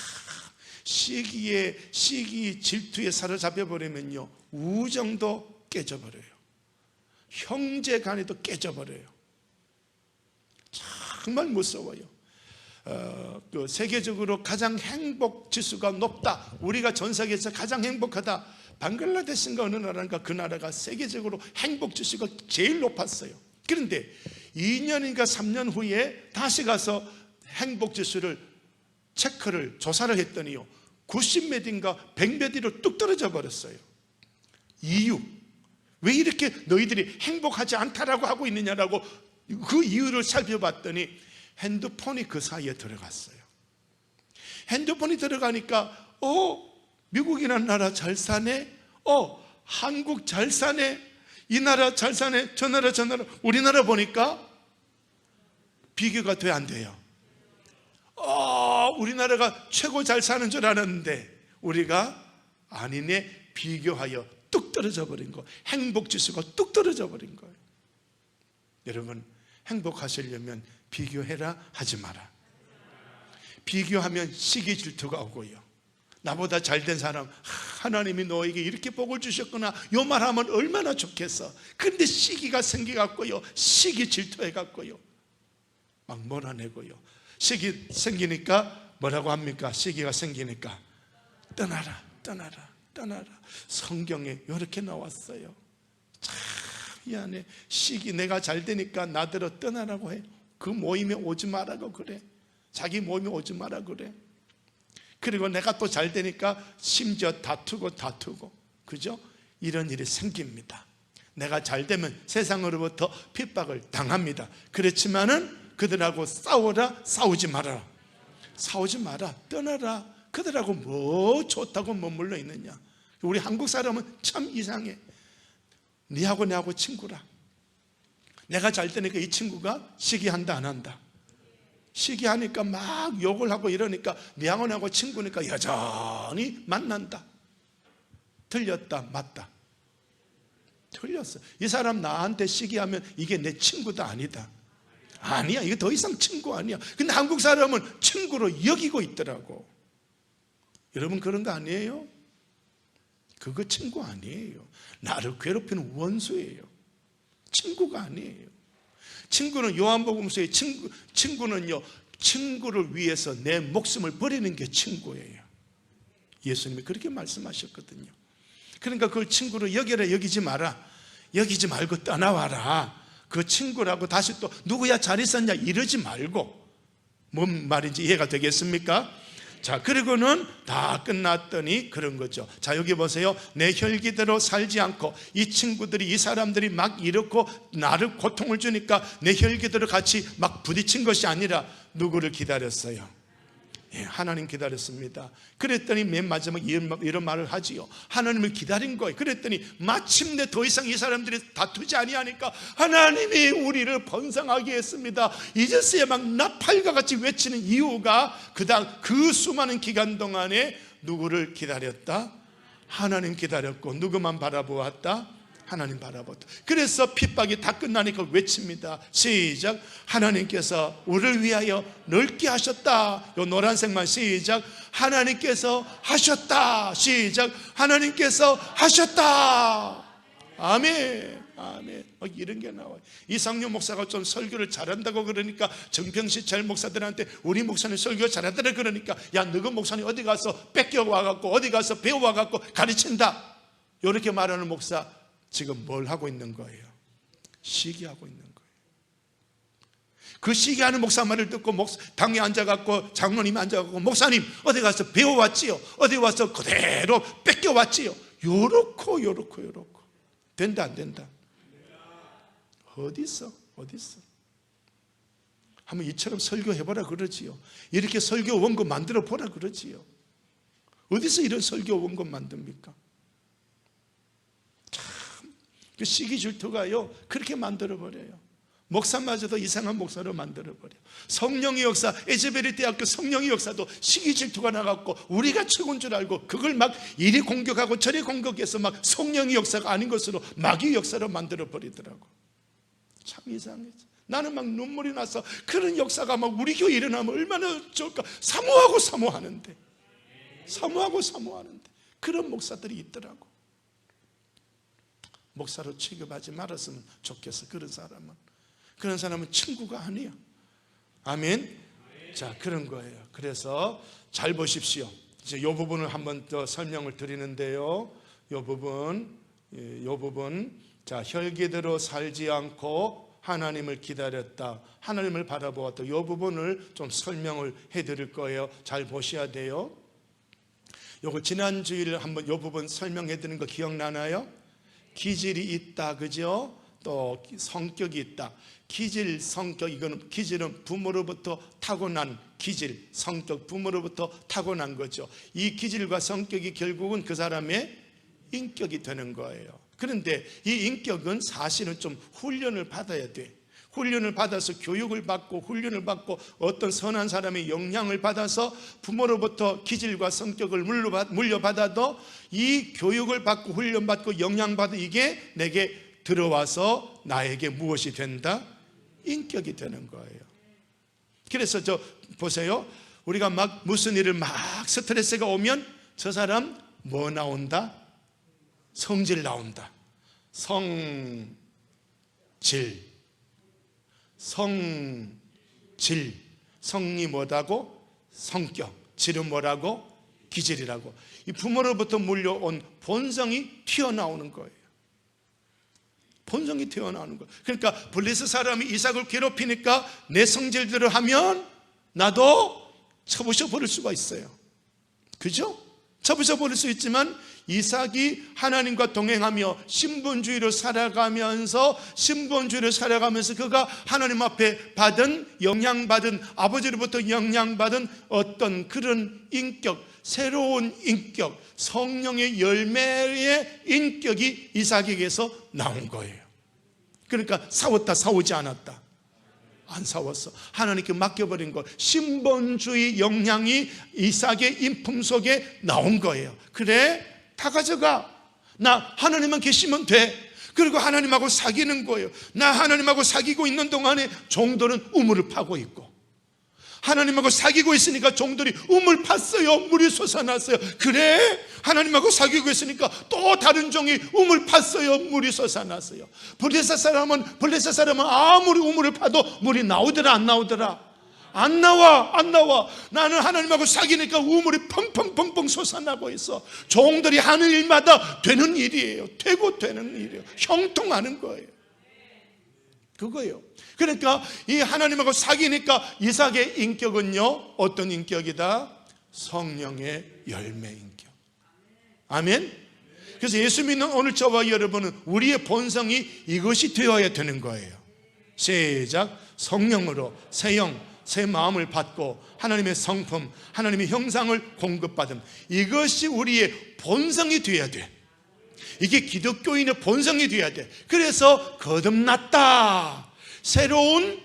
S1: 시기 질투에 사로잡혀버리면요, 우정도 깨져버려요. 형제 간에도 깨져버려요. 정말 무서워요. 그 세계적으로 가장 행복 지수가 높다, 우리가 전 세계에서 가장 행복하다, 방글라데시인가 어느 나라인가, 그 나라가 세계적으로 행복 지수가 제일 높았어요. 그런데 2년인가 3년 후에 다시 가서 행복 지수를 체크를 조사를 했더니요, 90몇인가 100몇으로 뚝 떨어져 버렸어요. 이유, 왜 이렇게 너희들이 행복하지 않다라고 하고 있느냐라고 그 이유를 살펴봤더니 핸드폰이 그 사이에 들어갔어요. 핸드폰이 들어가니까 미국이라는 나라 잘 사네, 한국 잘 사네, 이 나라 잘 사네, 저 나라 우리나라 보니까 비교가 돼 안 돼요? 우리나라가 최고 잘 사는 줄 알았는데 우리가 아니네, 비교하여 뚝 떨어져 버린 거, 행복지수가 뚝 떨어져 버린 거예요. 여러분, 행복하시려면 비교해라, 하지 마라. 비교하면 시기 질투가 오고요, 나보다 잘된 사람, 하나님이 너에게 이렇게 복을 주셨구나, 요 말하면 얼마나 좋겠어. 그런데 시기가 생겨갖고요, 시기 질투해갖고요 막 몰아내고요, 시기 생기니까 뭐라고 합니까? 시기가 생기니까 떠나라. 성경에 이렇게 나왔어요. 참 미안해, 시기 내가 잘 되니까 나더러 떠나라고 해. 그 모임에 오지 말라고 그래. 자기 모임에 오지 마라 그래. 그리고 내가 또 잘 되니까 심지어 다투고 그죠? 이런 일이 생깁니다. 내가 잘 되면 세상으로부터 핍박을 당합니다. 그렇지만은 그들하고 싸워라, 싸우지 말아라. 떠나라. 그들하고 뭐 좋다고 머물러 있느냐. 우리 한국 사람은 참 이상해. 니하고 내하고 친구라. 내가 잘 되니까 이 친구가 시기한다, 안 한다? 시기하니까 막 욕을 하고 이러니까 니하고 내하고 친구니까 여전히 만난다. 틀렸다, 맞다? 틀렸어. 이 사람 나한테 시기하면 이게 내 친구다, 아니다? 아니야, 이거 더 이상 친구 아니야. 근데 한국 사람은 친구로 여기고 있더라고. 여러분, 그런 거 아니에요? 그거 친구 아니에요. 나를 괴롭히는 원수예요. 친구가 아니에요. 친구는 요한복음서의 친구는요, 친구를 위해서 내 목숨을 버리는 게 친구예요. 예수님이 그렇게 말씀하셨거든요. 그러니까 그걸 친구로 여겨라 여기지 마라, 여기지 말고 떠나와라. 그 친구라고 다시 또 누구야 잘 있었냐 이러지 말고, 뭔 말인지 이해가 되겠습니까? 자, 그리고는 다 끝났더니 그런 거죠. 자, 여기 보세요. 내 혈기대로 살지 않고, 이 친구들이, 이 사람들이 막 이렇고 나를 고통을 주니까 내 혈기대로 같이 막 부딪힌 것이 아니라 누구를 기다렸어요? 예, 하나님 기다렸습니다. 그랬더니 맨 마지막 이런 말을 하지요. 하나님을 기다린 거예요. 그랬더니 마침내 더 이상 이 사람들이 다투지 아니하니까 하나님이 우리를 번성하게 했습니다. 이제서야 막 나팔과 같이 외치는 이유가, 그 수많은 기간 동안에 누구를 기다렸다? 하나님 기다렸고, 누구만 바라보았다? 하나님 바라보았다. 그래서 핍박이 다 끝나니까 외칩니다. 시작. 하나님께서 우리를 위하여 넓게 하셨다. 요 노란색만 시작. 하나님께서 하셨다. 시작. 하나님께서 하셨다. 아멘. 아멘. 이런 게 나와요. 이상용 목사가 좀 설교를 잘한다고 그러니까 정평시찰 목사들한테 우리 목사님 설교 잘하더라 그러니까, 야, 너희 목사님 어디 가서 뺏겨와갖고 어디 가서 배워와갖고 가르친다, 이렇게 말하는 목사 지금 뭘 하고 있는 거예요? 시기하고 있는 거예요. 그 시기하는 목사 말을 듣고 당에 앉아갖고, 장로님이 앉아갖고, 목사님 어디 가서 배워왔지요? 어디 와서 그대로 뺏겨왔지요? 요렇고 된다 안 된다? 어디 있어? 한번 이처럼 설교해보라 그러지요. 이렇게 설교 원고 만들어 보라 그러지요. 어디서 이런 설교 원고 만듭니까? 그 시기 질투가요 그렇게 만들어버려요. 목사마저도 이상한 목사로 만들어버려요. 성령의 역사, 에즈베리 대학교 성령의 역사도 시기 질투가 나갖고 우리가 최고인 줄 알고 그걸 막 이리 공격하고 저리 공격해서 막 성령의 역사가 아닌 것으로 마귀의 역사로 만들어버리더라고. 참 이상해져. 나는 막 눈물이 나서, 그런 역사가 막 우리 교회 일어나면 얼마나 좋을까. 사모하는데 그런 목사들이 있더라고. 목사로 취급하지 말았으면 좋겠어. 그런 사람은 친구가 아니야. 아멘. 자, 그런 거예요. 그래서 잘 보십시오. 이제 이 부분을 한번 더 설명을 드리는데요. 이 부분, 자, 혈기대로 살지 않고 하나님을 기다렸다, 하나님을 바라보았다. 이 부분을 좀 설명을 해드릴 거예요. 잘 보셔야 돼요. 요거 지난 주일 한번 이 부분 설명해 드린 거 기억나나요? 기질이 있다, 그죠? 또 성격이 있다. 기질, 성격, 이거는 기질은 부모로부터 타고난 기질, 성격, 부모로부터 타고난 거죠. 이 기질과 성격이 결국은 그 사람의 인격이 되는 거예요. 그런데 이 인격은 사실은 좀 훈련을 받아야 돼. 훈련을 받아서 교육을 받고 훈련을 받고 어떤 선한 사람의 영향을 받아서 부모로부터 기질과 성격을 물려받아도 이 교육을 받고 훈련받고 영향받아 이게 내게 들어와서 나에게 무엇이 된다? 인격이 되는 거예요. 그래서 보세요. 우리가 막 무슨 일을 막 스트레스가 오면 저 사람 뭐 나온다? 성질 나온다. 성질. 성이 뭐라고? 성격. 질은 뭐라고? 기질이라고. 이 부모로부터 물려온 본성이 튀어나오는 거예요. 본성이 튀어나오는 거예요. 그러니까 블레셋 사람이 이삭을 괴롭히니까 내 성질대로 하면 나도 쳐부셔 버릴 수가 있어요. 그죠? 쳐부셔 버릴 수 있지만 이삭이 하나님과 동행하며 신분주의로 살아가면서 그가 하나님 앞에 영향받은 아버지로부터 영향받은 어떤 그런 인격, 새로운 인격, 성령의 열매의 인격이 이삭에게서 나온 거예요. 그러니까 싸우지 않았다. 안 싸웠어. 하나님께 맡겨버린 거. 신분주의 영향이 이삭의 인품 속에 나온 거예요. 그래, 다 가져가. 나 하나님만 계시면 돼. 그리고 하나님하고 사귀는 거예요. 나 하나님하고 사귀고 있는 동안에 종들은 우물을 파고 있고, 하나님하고 사귀고 있으니까 종들이 우물 팠어요. 물이 솟아났어요. 그래, 하나님하고 사귀고 있으니까 또 다른 종이 우물 팠어요. 물이 솟아났어요. 블레셋 사람은 아무리 우물을 파도 물이 나오더라 안 나오더라? 안 나와, 안 나와. 나는 하나님하고 사귀니까 우물이 펑펑펑펑 솟아나고 있어. 종들이 하는 일마다 되는 일이에요. 되고 되는 일이에요. 형통하는 거예요. 그거예요. 그러니까 이 하나님하고 사귀니까 이삭의 인격은요, 어떤 인격이다? 성령의 열매 인격. 아멘. 그래서 예수 믿는 오늘 저와 여러분은 우리의 본성이 이것이 되어야 되는 거예요. 시작. 성령으로 새 영, 새 마음을 받고 하나님의 성품, 하나님의 형상을 공급받음. 이것이 우리의 본성이 되어야 돼. 이게 기독교인의 본성이 되어야 돼. 그래서 거듭났다, 새로운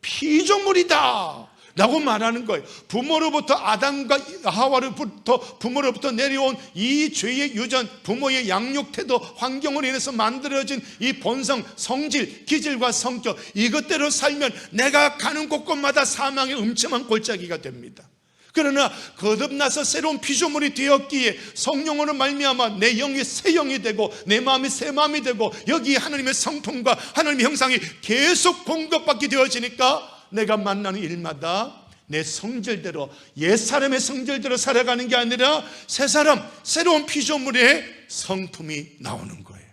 S1: 피조물이다 라고 말하는 거예요. 부모로부터 아담과 하와로부터 부모로부터 내려온 이 죄의 유전, 부모의 양육 태도, 환경으로 인해서 만들어진 이 본성, 성질, 기질과 성격, 이것대로 살면 내가 가는 곳곳마다 사망의 음침한 골짜기가 됩니다. 그러나 거듭나서 새로운 피조물이 되었기에 성령으로 말미암아 내 영이 새 영이 되고 내 마음이 새 마음이 되고 여기에 하나님의 성품과 하나님의 형상이 계속 공급받게 되어지니까 내가 만나는 일마다 내 성질대로, 옛사람의 성질대로 살아가는 게 아니라 새 사람, 새로운 피조물의 성품이 나오는 거예요.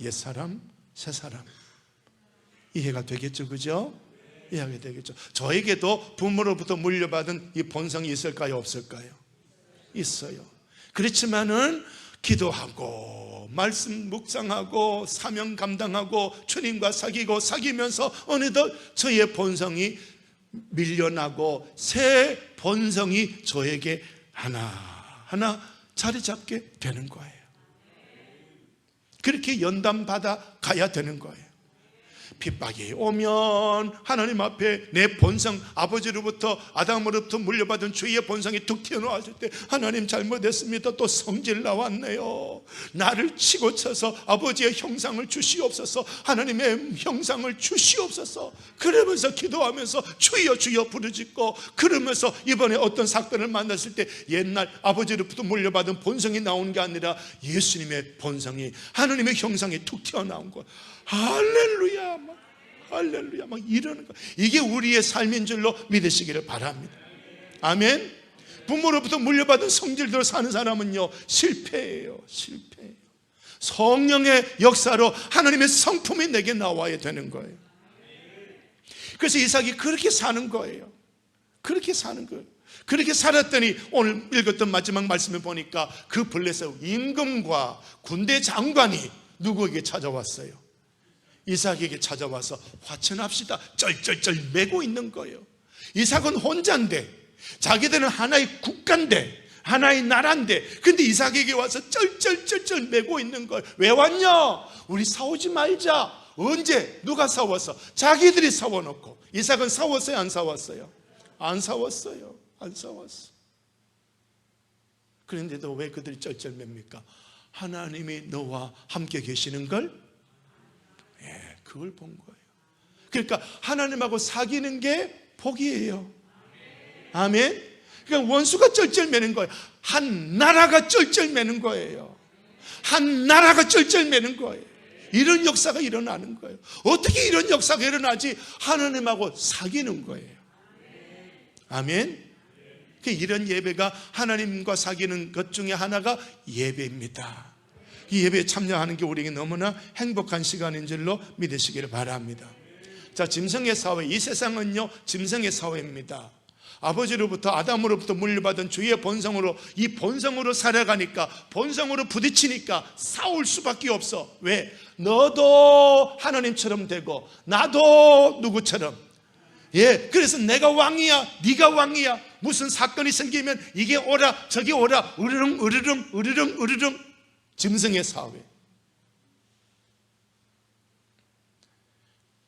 S1: 옛사람, 새사람. 이해가 되겠죠, 그죠? 이해하게 되겠죠. 저에게도 부모로부터 물려받은 이 본성이 있을까요, 없을까요? 있어요. 그렇지만은 기도하고 말씀 묵상하고 사명 감당하고 주님과 사귀면서 어느덧 저의 본성이 밀려나고 새 본성이 저에게 하나하나 자리 잡게 되는 거예요. 그렇게 연단받아 가야 되는 거예요. 핍박이 오면 하나님 앞에 내 본성, 아버지로부터 아담으로부터 물려받은 주의 본성이 툭 튀어나왔을 때 하나님 잘못했습니다. 또 성질 나왔네요. 나를 치고 쳐서 아버지의 형상을 주시옵소서, 하나님의 형상을 주시옵소서. 그러면서 기도하면서 주여 주여 부르짖고, 그러면서 이번에 어떤 사건을 만났을 때 옛날 아버지로부터 물려받은 본성이 나온 게 아니라 예수님의 본성이, 하나님의 형상이 툭 튀어나온 거예요. 할렐루야, 막 할렐루야, 막 이러는 거. 이게 우리의 삶인 줄로 믿으시기를 바랍니다. 아멘. 부모로부터 물려받은 성질대로 사는 사람은요, 실패예요. 실패예요. 성령의 역사로 하나님의 성품이 내게 나와야 되는 거예요. 그래서 이삭이 그렇게 사는 거예요. 그렇게 사는 거예요. 그렇게 살았더니 오늘 읽었던 마지막 말씀을 보니까 그 블레셋 임금과 군대 장관이 누구에게 찾아왔어요? 이삭에게 찾아와서 화친합시다, 쩔쩔쩔 매고 있는 거예요. 이삭은 혼자인데, 자기들은 하나의 국가인데, 하나의 나라인데, 근데 이삭에게 와서 쩔쩔쩔쩔 매고 있는 거예요. 왜 왔냐? 우리 싸우지 말자. 언제? 누가 싸웠어? 자기들이 싸워놓고. 이삭은 싸웠어요, 안 싸웠어요? 안 싸웠어요. 안 싸웠어. 그런데도 왜 그들이 쩔쩔 맵니까? 하나님이 너와 함께 계시는 걸, 그걸 본 거예요. 그러니까 하나님하고 사귀는 게 복이에요. 아멘. 그러니까 원수가 쩔쩔매는 거예요. 한 나라가 쩔쩔매는 거예요. 한 나라가 쩔쩔매는 거예요. 이런 역사가 일어나는 거예요. 어떻게 이런 역사가 일어나지? 하나님하고 사귀는 거예요. 아멘. 이런 예배가, 하나님과 사귀는 것 중에 하나가 예배입니다. 이 예배에 참여하는 게 우리에게 너무나 행복한 시간인 줄로 믿으시기를 바랍니다. 자, 짐승의 사회, 이 세상은요 짐승의 사회입니다. 아버지로부터 아담으로부터 물려받은 주의 본성으로, 이 본성으로 살아가니까, 본성으로 부딪히니까 싸울 수밖에 없어. 왜? 너도 하나님처럼 되고 나도 누구처럼. 그래서 내가 왕이야, 네가 왕이야. 무슨 사건이 생기면 이게 오라 저게 오라, 으르릉 으르릉 으르릉 으르릉. 짐승의 사회.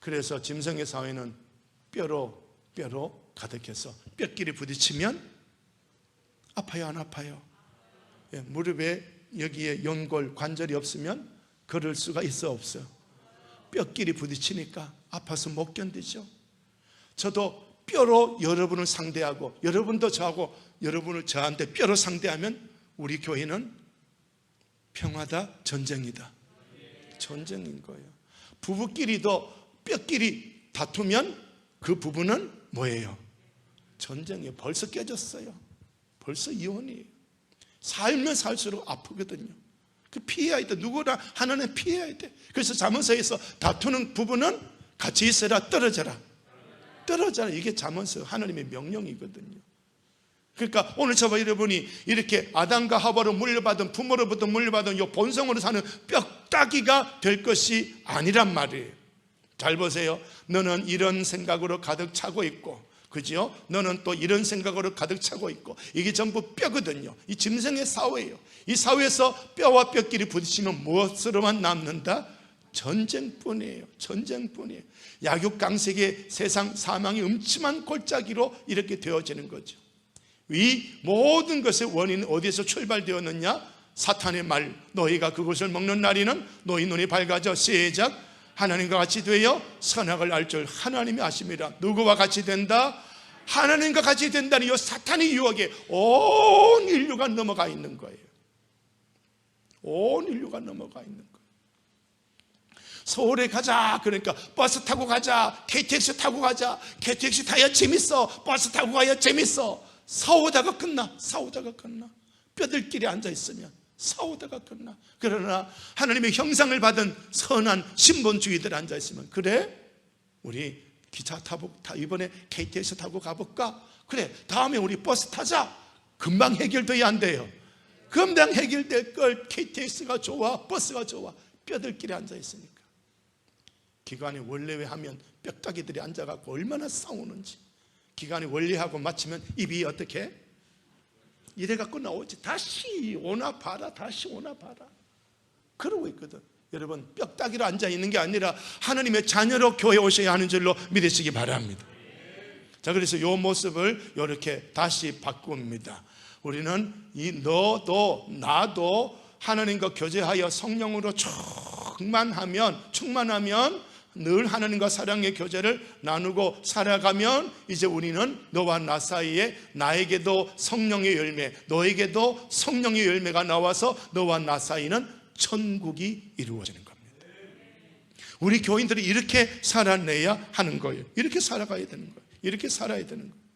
S1: 그래서 짐승의 사회는 뼈로 가득해서 뼈끼리 부딪히면 아파요, 안 아파요? 무릎에 여기에 연골 관절이 없으면 걸을 수가 있어, 없어요? 뼈끼리 부딪히니까 아파서 못 견디죠. 저도 뼈로 여러분을 상대하고, 여러분도 저하고, 여러분을 저한테 뼈로 상대하면 우리 교회는 평화다, 전쟁이다? 전쟁인 거예요. 부부끼리도 뼈끼리 다투면 그 부부는 뭐예요? 전쟁이에요. 벌써 깨졌어요. 벌써 이혼이에요. 살면 살수록 아프거든요. 그 피해야 돼. 누구나 하나는 피해야 돼. 그래서 잠언서에서 다투는 부부는 같이 있어라, 떨어져라. 떨어져라. 이게 잠언서 하나님의 명령이거든요. 그러니까 오늘 저와 여러분이 이렇게 아담과 하와로 물려받은, 부모로부터 물려받은 이 본성으로 사는 뼈다귀가 될 것이 아니란 말이에요. 잘 보세요. 너는 이런 생각으로 가득 차고 있고, 그죠? 너는 또 이런 생각으로 가득 차고 있고, 이게 전부 뼈거든요. 이 짐승의 사회예요. 이 사회에서 뼈와 뼈끼리 부딪히면 무엇으로만 남는다? 전쟁뿐이에요. 전쟁뿐이에요. 약육강색의 세상 사망의 음침한 골짜기로 이렇게 되어지는 거죠. 이 모든 것의 원인은 어디에서 출발되었느냐? 사탄의 말, 너희가 그것을 먹는 날에는 너희 눈이 밝아져 시작 하나님과 같이 되어 선악을 알 줄 하나님이 아심이라. 누구와 같이 된다? 하나님과 같이 된다는 이 사탄의 유혹에 온 인류가 넘어가 있는 거예요. 온 인류가 넘어가 있는 거예요. 서울에 가자 그러니까 버스 타고 가자, KTX 타고 가자. KTX 타야 재밌어, 버스 타고 가야 재밌어. 싸우다가 끝나. 싸우다가 끝나. 뼈들끼리 앉아있으면 싸우다가 끝나. 그러나 하나님의 형상을 받은 선한 신본주의들 앉아있으면, 그래? 우리 기차 타고 이번에 KTX 타고 가볼까? 그래, 다음에 우리 버스 타자. 금방 해결돼야 안 돼요. 금방 해결될 걸 KTX가 좋아, 버스가 좋아. 뼈들끼리 앉아있으니까. 기관이 원래회 하면 뼈다귀들이 앉아갖고 얼마나 싸우는지. 기관이 원리하고 마치면 입이 어떻게? 이래갖고 나오지. 다시 오나 봐라, 다시 오나 봐라. 그러고 있거든. 여러분, 뼈다귀로 앉아있는 게 아니라 하나님의 자녀로 교회 오셔야 하는 줄로 믿으시기 바랍니다. 자, 그래서 이 모습을 이렇게 다시 바꿉니다. 우리는 이 너도 나도 하나님과 교제하여 성령으로 충만하면 늘 하나님과 사랑의 교제를 나누고 살아가면 이제 우리는 너와 나 사이에 나에게도 성령의 열매, 너에게도 성령의 열매가 나와서 너와 나 사이는 천국이 이루어지는 겁니다. 우리 교인들이 이렇게 살아내야 하는 거예요. 이렇게 살아가야 되는 거예요. 이렇게 살아야 되는 거예요.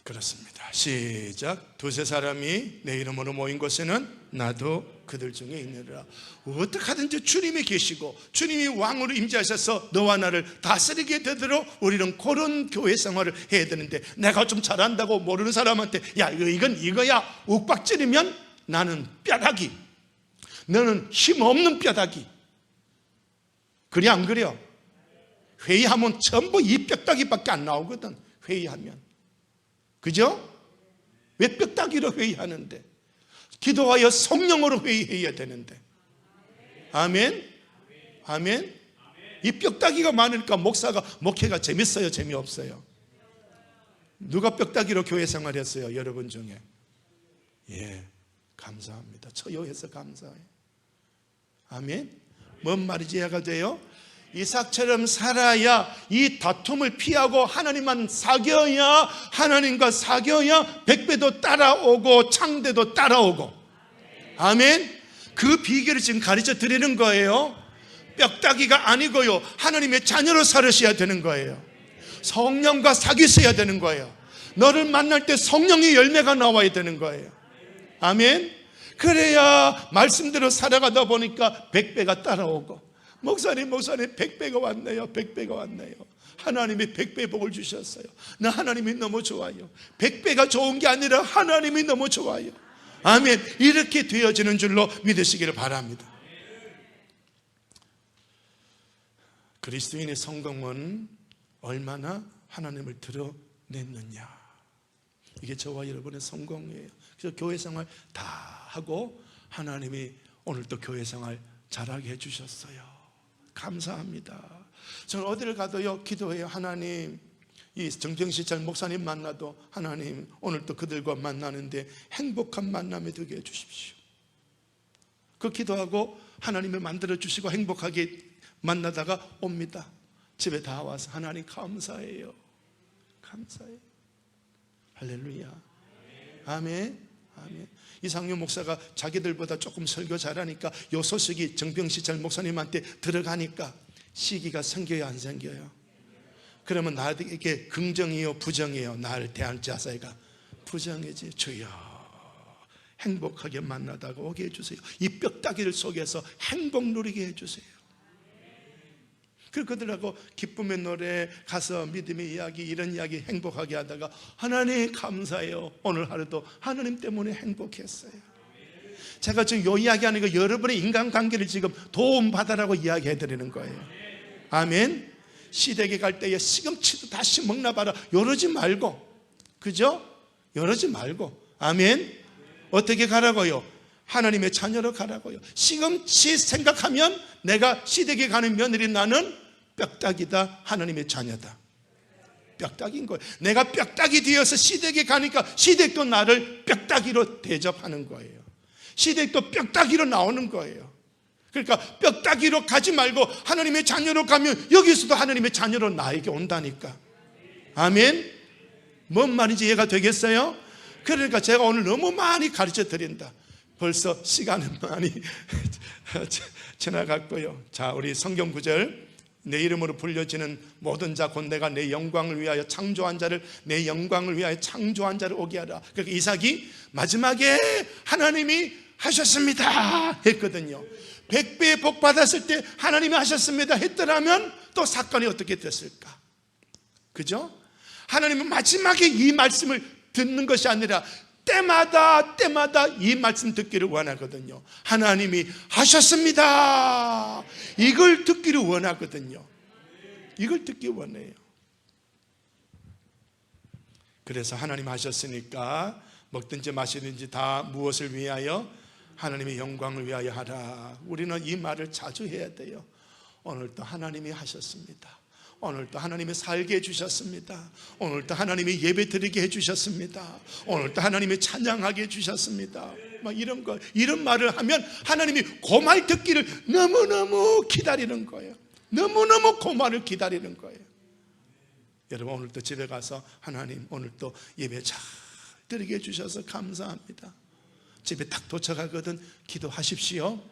S1: 그렇습니다. 시작. 두세 사람이 내 이름으로 모인 곳에는 나도 그들 중에 있느니라. 어떻게 하든지 주님이 계시고 주님이 왕으로 임재하셔서 너와 나를 다스리게 되도록 우리는 그런 교회 생활을 해야 되는데, 내가 좀 잘한다고 모르는 사람한테 야 이건 이거야 욱박지르면 나는 뼈다귀, 너는 힘없는 뼈다귀. 그래 안 그래요? 회의하면 전부 이 뼈다귀밖에 안 나오거든. 회의하면. 그죠? 왜 뼈다귀로 회의하는데? 기도하여 성령으로 회의해야 되는데. 아멘? 아멘? 이 뼈다귀가 많으니까 목회가 재밌어요? 재미없어요? 누가 뼈다귀로 교회 생활했어요? 여러분 중에? 예, 감사합니다. 처요해서 감사해요. 아멘? 뭔 말인지 이해가 돼요? 이삭처럼 살아야 이 다툼을 피하고 하나님만 사귀어야, 하나님과 사귀어야 백배도 따라오고 창대도 따라오고. 아멘. 그 비결을 지금 가르쳐 드리는 거예요. 뼈다귀가 아니고요, 하나님의 자녀로 살으셔야 되는 거예요. 성령과 사귀셔야 되는 거예요. 너를 만날 때 성령의 열매가 나와야 되는 거예요. 아멘. 그래야 말씀대로 살아가다 보니까 백배가 따라오고, 목사님 100배가 왔네요. 100배가 왔네요. 하나님이 100배 복을 주셨어요. 나 하나님이 너무 좋아요. 100배가 좋은 게 아니라 하나님이 너무 좋아요. 아멘. 이렇게 되어지는 줄로 믿으시기를 바랍니다. 그리스도인의 성공은 얼마나 하나님을 드러냈느냐, 이게 저와 여러분의 성공이에요. 그래서 교회 생활 다 하고 하나님이 오늘 또 교회 생활 잘하게 해주셨어요. 감사합니다. 저는 어디를 가도요 기도해요. 하나님, 이 정병시찰 목사님 만나도 하나님 오늘 또 그들과 만나는데 행복한 만남이 되게 해주십시오. 그 기도하고 하나님이 만들어주시고 행복하게 만나다가 옵니다. 집에 다 와서 하나님 감사해요. 감사해요. 할렐루야. 아멘. 아멘. 이상윤 목사가 자기들보다 조금 설교 잘하니까 요 소식이 정병시찰 목사님한테 들어가니까 시기가 생겨요, 안 생겨요? 그러면 나에게 긍정이요, 부정이요? 나를 대할 자세가 부정이지. 주여, 행복하게 만나다가 오게 해주세요. 이 뼈다귀를 속에서 행복 누리게 해주세요. 그들하고 기쁨의 노래, 가서 믿음의 이야기, 이런 이야기 행복하게 하다가 하나님 감사해요. 오늘 하루도 하나님 때문에 행복했어요. 제가 지금 이 이야기하는 거 여러분의 인간관계를 지금 도움받으라고 이야기해 드리는 거예요. 아멘. 시댁에 갈 때에 시금치도 다시 먹나 봐라 이러지 말고, 그죠? 이러지 말고, 아멘. 어떻게 가라고요? 하나님의 자녀로 가라고요. 시금치 생각하면 내가 시댁에 가는 며느리, 나는 뼈다귀다, 하나님의 자녀다. 뼈다귀인 거예요. 내가 뼈다귀 되어서 시댁에 가니까 시댁도 나를 뼈다귀로 대접하는 거예요. 시댁도 뼈다귀로 나오는 거예요. 그러니까 뼈다귀로 가지 말고 하나님의 자녀로 가면 여기서도 하나님의 자녀로 나에게 온다니까. 아멘. 뭔 말인지 이해가 되겠어요? 그러니까 제가 오늘 너무 많이 가르쳐 드린다. 벌써 시간은 많이 지나갔고요. 자, 우리 성경 구절, 내 이름으로 불려지는 모든 자 곧 내가 내 영광을 위하여 창조한 자를, 내 영광을 위하여 창조한 자를 오게 하라. 그러니까 이삭이 마지막에 하나님이 하셨습니다 했거든요. 100배의 복 받았을 때 하나님이 하셨습니다 했더라면 또 사건이 어떻게 됐을까? 그죠? 하나님은 마지막에 이 말씀을 듣는 것이 아니라 때마다 이 말씀 듣기를 원하거든요. 하나님이 하셨습니다, 이걸 듣기를 원하거든요. 이걸 듣기 원해요. 그래서 하나님 하셨으니까 먹든지 마시든지 다 무엇을 위하여? 하나님의 영광을 위하여 하라. 우리는 이 말을 자주 해야 돼요. 오늘도 하나님이 하셨습니다. 오늘도 하나님이 살게 해주셨습니다. 오늘도 하나님이 예배 드리게 해주셨습니다. 오늘도 하나님이 찬양하게 해주셨습니다. 막 이런 거, 이런 말을 하면 하나님이 그 말 듣기를 너무너무 기다리는 거예요. 너무너무 그 말을 기다리는 거예요. 여러분, 오늘도 집에 가서 하나님 오늘도 예배 잘 드리게 해주셔서 감사합니다. 집에 딱 도착하거든 기도하십시오.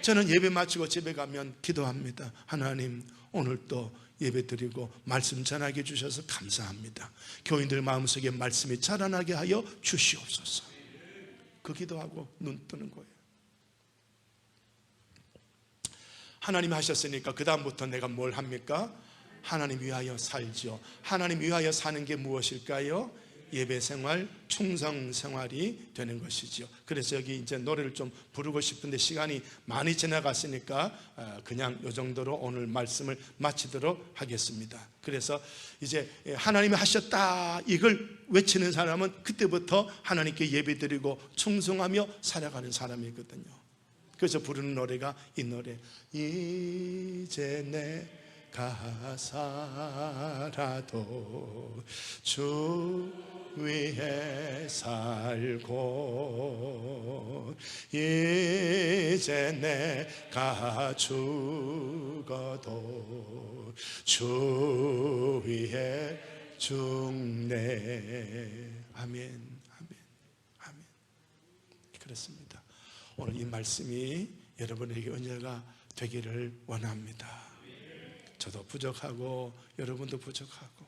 S1: 저는 예배 마치고 집에 가면 기도합니다. 하나님 오늘도 예배 드리고 말씀 전하게 해주셔서 감사합니다. 교인들 마음속에 말씀이 자라나게 하여 주시옵소서. 그 기도하고 눈 뜨는 거예요. 하나님 하셨으니까 그 다음부터 내가 뭘 합니까? 하나님 위하여 살죠. 하나님 위하여 사는 게 무엇일까요? 예배 생활, 충성 생활이 되는 것이죠. 그래서 여기 이제 노래를 좀 부르고 싶은데 시간이 많이 지나갔으니까 그냥 이 정도로 오늘 말씀을 마치도록 하겠습니다. 그래서 이제 하나님이 하셨다 이걸 외치는 사람은 그때부터 하나님께 예배드리고 충성하며 살아가는 사람이거든요. 그래서 부르는 노래가 이 노래, 이제 내가 살아도 주 위에 살고 이제 내가 죽어도 주 위에 죽네. 아멘, 아멘, 아멘. 그렇습니다. 오늘 이 말씀이 여러분에게 은혜가 되기를 원합니다. 저도 부족하고 여러분도 부족하고,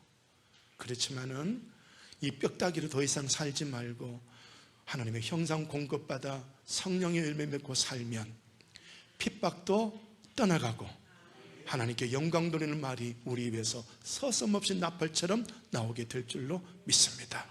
S1: 그렇지만은 이 뼈다귀로 더 이상 살지 말고 하나님의 형상 공급받아 성령의 열매 맺고 살면 핍박도 떠나가고 하나님께 영광 돌리는 말이 우리 입에서 서슴없이 나팔처럼 나오게 될 줄로 믿습니다.